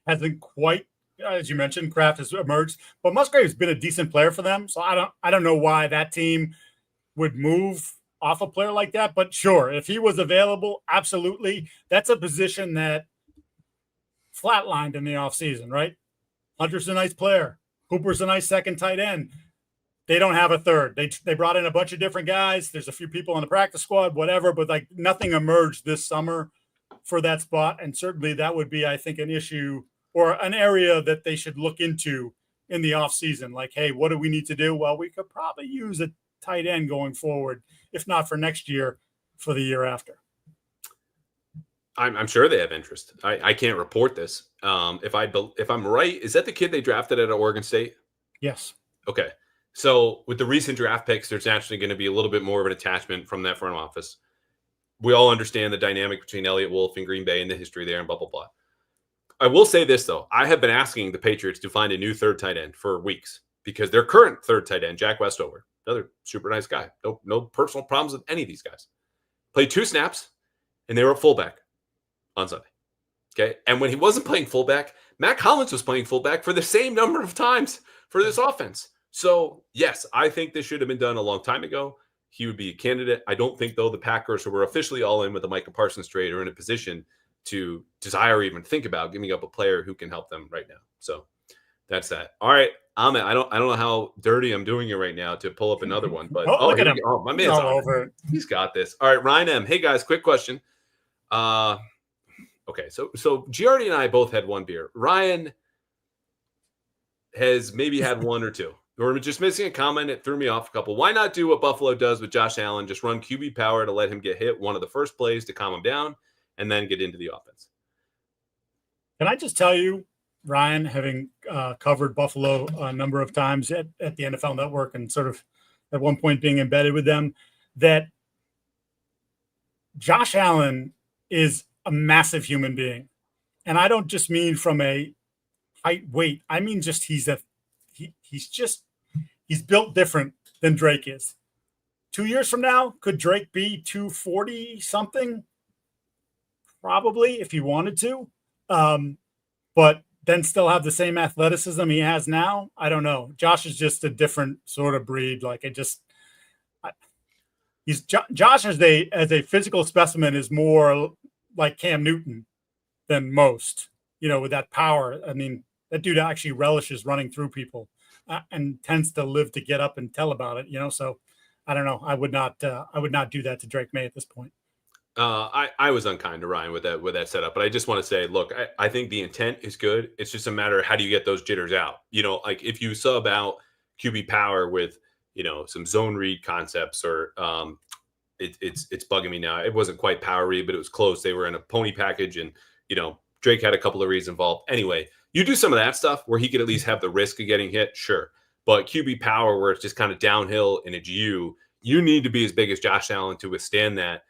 Hasn't quite, as you mentioned, Kraft has emerged, but Musgrave's been a decent player for them. So I don't know why that team would move off a player like that. But sure, if he was available, absolutely. That's a position that flatlined in the offseason, right? Hunter's a nice player. Hooper's a nice second tight end. They don't have a third. They brought in a bunch of different guys. There's a few people on the practice squad, whatever, but like nothing emerged this summer for that spot. And certainly that would be, I think, an issue or an area that they should look into in the offseason. Like, hey, what do we need to do? Well, we could probably use a tight end going forward, if not for next year, for the year after. I'm sure they have interest. I can't report this. If I'm right, is that the kid they drafted at Oregon State? Yes. Okay. So with the recent draft picks, there's actually going to be a little bit more of an attachment from that front office. We all understand the dynamic between Elliott Wolf and Green Bay and the history there and blah, blah, blah. I will say this, though. I have been asking the Patriots to find a new third tight end for weeks because their current third tight end, Jack Westover, another super nice guy. No personal problems with any of these guys. Played 2 snaps, and they were at fullback on Sunday. Okay. And when he wasn't playing fullback, Matt Collins was playing fullback for the same number of times for this offense. So, yes, I think this should have been done a long time ago. He would be a candidate. I don't think, though, the Packers, who were officially all in with the Micah Parsons trade, are in a position to desire or even think about giving up a player who can help them right now. So that's that. All right, Amit, I don't know how dirty I'm doing it right now to pull up another one, but look at him. Oh, my man's all over. He's got this. All right, Ryan M. Hey guys, quick question. Okay, so Giardi and I both had one beer. Ryan has maybe had one or two. We're just missing a comment. It threw me off a couple. Why not do what Buffalo does with Josh Allen? Just run QB power to let him get hit one of the first plays to calm him down and then get into the offense. Can I just tell you, Ryan, having covered Buffalo a number of times at the NFL Network and sort of at one point being embedded with them, that Josh Allen is a massive human being. And I don't just mean from a height, weight. I mean just he's built different than Drake is. 2 years from now, could Drake be 240 something? Probably, if he wanted to. But then still have the same athleticism he has now. I don't know. Josh is just a different sort of breed. Like Josh as a physical specimen is more like Cam Newton than most, with that power. I mean, that dude actually relishes running through people and tends to live to get up and tell about it, so I don't know. I would not do that to Drake Maye at this point. I was unkind to Ryan with that setup, but I just want to say, look, I think the intent is good. It's just a matter of how do you get those jitters out? Like if you sub out QB power with, some zone read concepts or it's bugging me now. It wasn't quite power read, but it was close. They were in a pony package and, Drake had a couple of reads involved. Anyway, you do some of that stuff where he could at least have the risk of getting hit. Sure. But QB power where it's just kind of downhill and it's you need to be as big as Josh Allen to withstand that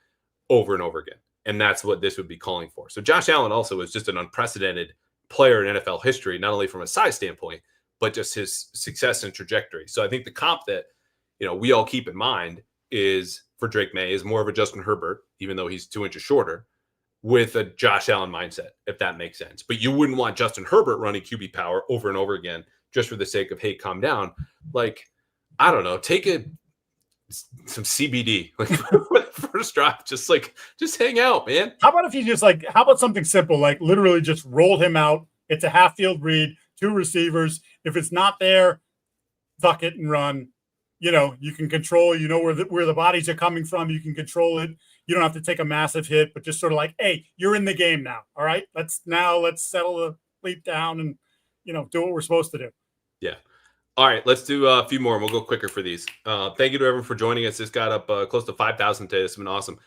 over and over again. And that's what this would be calling for. So Josh Allen also is just an unprecedented player in NFL history, not only from a size standpoint, but just his success and trajectory. So I think the comp that, we all keep in mind is for Drake Maye is more of a Justin Herbert, even though he's 2 inches shorter, with a Josh Allen mindset, if that makes sense. But you wouldn't want Justin Herbert running QB power over and over again, just for the sake of, hey, calm down. Like, I don't know, take some CBD, like first drive, just hang out, man. How about if you how about something simple, like literally just roll him out. It's a half field read, 2 receivers. If it's not there, tuck it and run. You can control, where the bodies are coming from. You can control it. You don't have to take a massive hit, but just sort of like, hey, you're in the game now. All right, let's settle the leap down and, do what we're supposed to do. Yeah. All right, let's do a few more and we'll go quicker for these. Thank you to everyone for joining us. This got up close to 5,000 today. This has been awesome.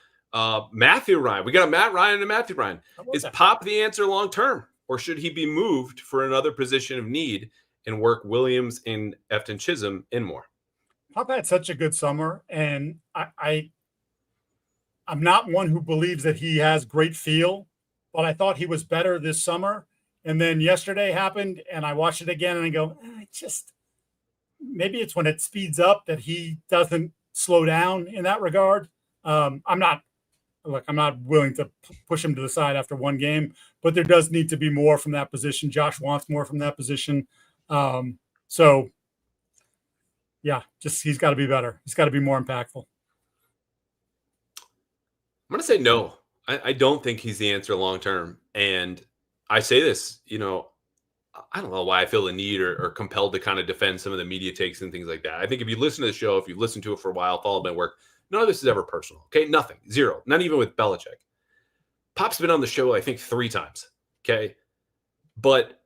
Matthew Ryan. We got a Matt Ryan and a Matthew Ryan. Is Pop the answer long-term? or should he be moved for another position of need and work Williams and Efton Chisholm in more? Pop had such a good summer, and I'm not one who believes that he has great feel, but I thought he was better this summer. And then yesterday happened, and I watched it again, and I go, maybe it's when it speeds up that he doesn't slow down in that regard. I'm not willing to push him to the side after one game, but there does need to be more from that position. Josh wants more from that position. So yeah, he's got to be better. He's got to be more impactful. I'm going to say no. I don't think he's the answer long term. And I say this, I don't know why I feel the need or compelled to kind of defend some of the media takes and things like that. I think if you listen to the show, if you've listened to it for a while, followed my work, none of this is ever personal. Okay. Nothing. Zero. Not even with Belichick. Pop's been on the show, I think, 3 times. Okay. But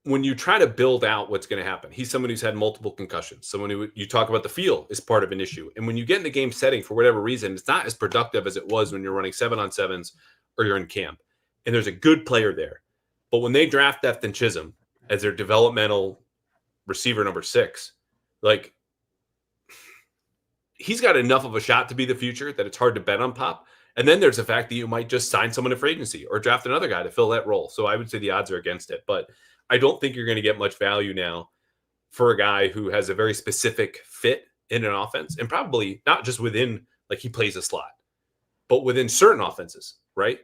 when you try to build out what's going to happen, he's someone who's had multiple concussions. Someone who you talk about the feel is part of an issue. And when you get in the game setting for whatever reason, it's not as productive as it was when you're running 7-on-7s or you're in camp. And there's a good player there. But when they draft Efton Chisholm as their developmental receiver number 6, like, he's got enough of a shot to be the future that it's hard to bet on Pop. And then there's the fact that you might just sign someone in free agency or draft another guy to fill that role. So I would say the odds are against it. But I don't think you're going to get much value now for a guy who has a very specific fit in an offense, and probably not just within, like, he plays a slot, but within certain offenses, right?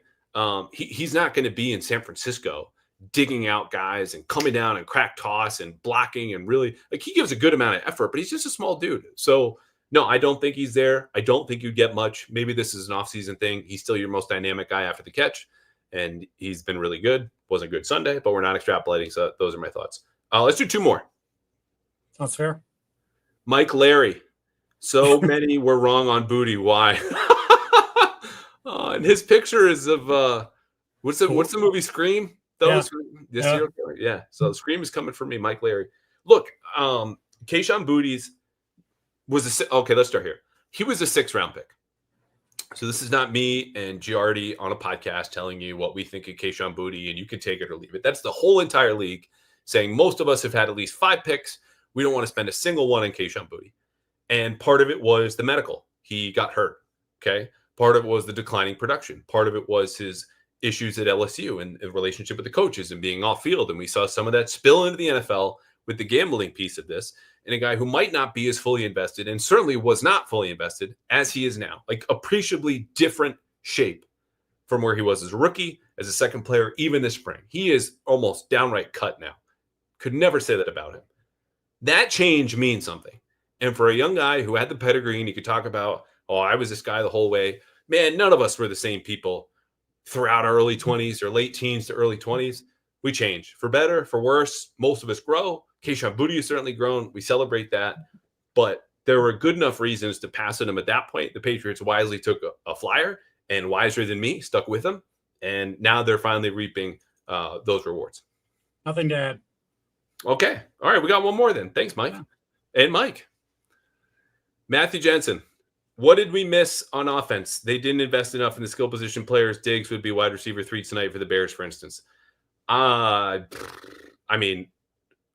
He's not going to be in San Francisco digging out guys and coming down and crack toss and blocking and really, like, he gives a good amount of effort, but he's just a small dude. So no, I don't think he's there. I don't think you get much. Maybe this is an offseason thing. He's still your most dynamic guy after the catch, and he's been really good. Wasn't good Sunday, but we're not extrapolating. So those are my thoughts. Let's do 2 more. Sounds fair. Mike Larry. So many were wrong on Booty. Why? And his picture is of what's the movie Scream? Yeah. So Scream is coming for me, Mike Larry. Look, Kahan Booty's was okay. Let's start here. He was a 6th-round pick. So this is not me and Giardi on a podcast telling you what we think of Kahan Booty, and you can take it or leave it. That's the whole entire league saying most of us have had at least 5 picks. We don't want to spend a single one on Kahan Booty. And part of it was the medical. He got hurt. Okay. Part of it was the declining production. Part of it was his issues at LSU and in relationship with the coaches and being off field. And we saw some of that spill into the NFL with the gambling piece of this. And a guy who might not be as fully invested, and certainly was not fully invested as he is now, like appreciably different shape from where he was as a rookie, as a second player, even this spring. He is almost downright cut now. Could never say that about him. That change means something. And for a young guy who had the pedigree and he could talk about, oh, I was this guy the whole way. Man, none of us were the same people throughout our early 20s or late teens to early 20s. We change for better, for worse. Most of us grow. Kahan Booty has certainly grown. We celebrate that. But there were good enough reasons to pass on him at that point. The Patriots wisely took a flyer, and wiser than me, stuck with him. And now they're finally reaping those rewards. Nothing to add. Okay. All right. We got one more then. Thanks, Mike. And Mike. Matthew Jensen. What did we miss on offense? They didn't invest enough in the skill position players. Diggs would be wide receiver 3 tonight for the Bears, for instance. I mean,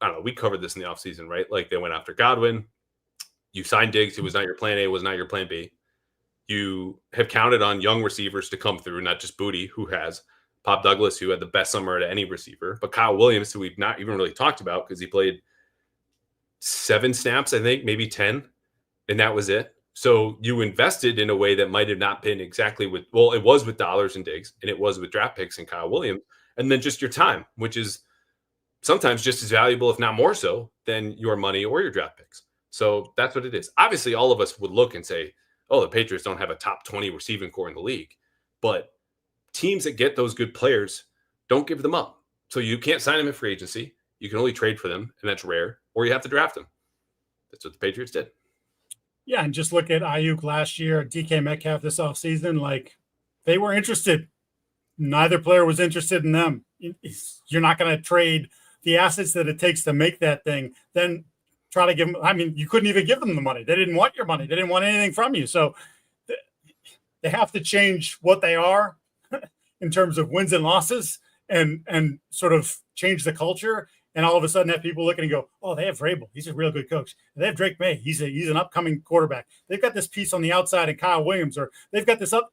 I don't know. We covered this in the offseason, right? Like, they went after Godwin. You signed Diggs. It was not your plan A, was not your plan B. You have counted on young receivers to come through, not just Booty, who has Pop Douglas, who had the best summer at any receiver, but Kyle Williams, who we've not even really talked about because he played 7 snaps, I think, maybe 10, and that was it. So you invested in a way that might have not been exactly with, well, it was with dollars and Diggs, and it was with draft picks and Kyle Williams, and then just your time, which is sometimes just as valuable, if not more so, than your money or your draft picks. So that's what it is. Obviously, all of us would look and say, oh, the Patriots don't have a top 20 receiving core in the league. But teams that get those good players don't give them up. So you can't sign them in free agency. You can only trade for them, and that's rare, or you have to draft them. That's what the Patriots did. Yeah, and just look at Ayuk last year, DK Metcalf this offseason. Like, they were interested. Neither player was interested in them. You're not going to trade the assets that it takes to make that thing, then try to give them. I mean, you couldn't even give them the money. They didn't want your money. They didn't want anything from you. So they have to change what they are in terms of wins and losses. and sort of change the culture. And all of a sudden have people looking and go, oh, they have Vrabel. He's a real good coach. They have Drake Maye. He's an upcoming quarterback. They've got this piece on the outside and Kyle Williams, or they've got this up.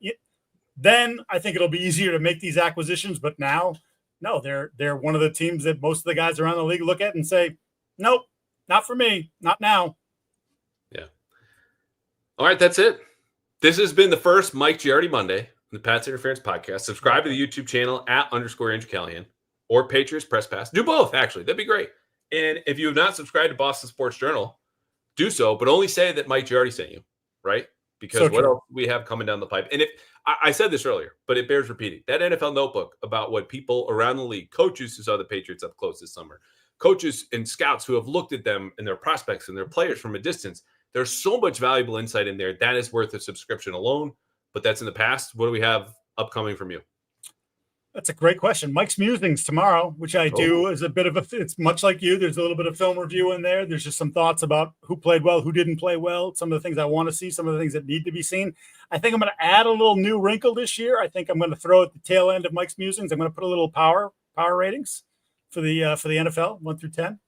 Then I think it'll be easier to make these acquisitions. But now, no, they're one of the teams that most of the guys around the league look at and say, nope, not for me, not now. Yeah. All right, that's it. This has been the first Mike Giardi Monday, the Pats Interference Podcast. Subscribe to the YouTube channel @_Andrew Callahan or Patriots Press Pass. Do both, actually. That'd be great. And if you have not subscribed to Boston Sports Journal, do so, but only say that Mike Giardi sent you, right? Because So what true. else we have coming down the pipe? And if I said this earlier, but it bears repeating. That NFL notebook about what people around the league, coaches who saw the Patriots up close this summer, coaches and scouts who have looked at them and their prospects and their players from a distance, there's so much valuable insight in there. That is worth a subscription alone, but that's in the past. What do we have upcoming from you? That's a great question. Mike's Musings tomorrow, which I do, is a bit of it's much like you. There's a little bit of film review in there. There's just some thoughts about who played well, who didn't play well, some of the things I want to see, some of the things that need to be seen. I think I'm going to add a little new wrinkle this year. I think I'm going to throw at the tail end of Mike's Musings. I'm going to put a little power ratings for the NFL 1 through 10.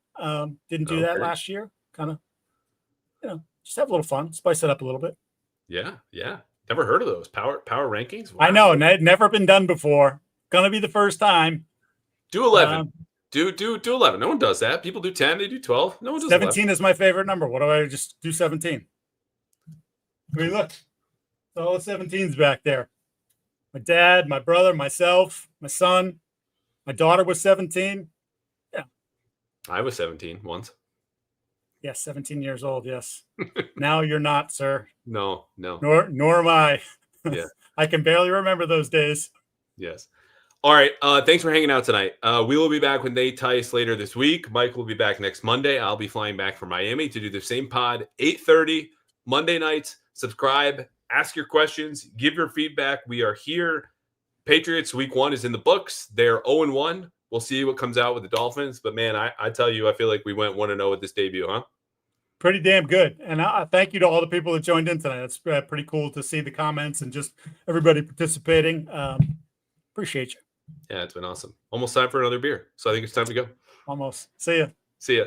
Didn't do that last year. Kind of, just have a little fun, spice it up a little bit. Yeah. Never heard of those power rankings. Wow. I know, never been done before. Gonna be the first time. Do 11. Do 11. No one does that. People do 10. They do 12. No one does 17 11. is my favorite number. What do I just do? 17. I mean, look, all the 17s back there. My dad, my brother, myself, my son, my daughter was 17. Yeah, I was 17 once. Yes, 17 years old. Yes. Now you're not, sir. No. Nor am I. Yeah. I can barely remember those days. Yes. All right. Thanks for hanging out tonight. We will be back with Nate Tice later this week. Mike will be back next Monday. I'll be flying back from Miami to do the same pod, 8:30 Monday nights. Subscribe, ask your questions, give your feedback. We are here. Patriots week 1 is in the books. They're 0-1. We'll see what comes out with the Dolphins. But, man, I tell you, I feel like we went 1-0 with this debut, huh? Pretty damn good. And thank you to all the people that joined in tonight. It's pretty cool to see the comments and just everybody participating. Appreciate you. Yeah, it's been awesome. Almost time for another beer. So I think it's time to go. Almost. See ya. See ya.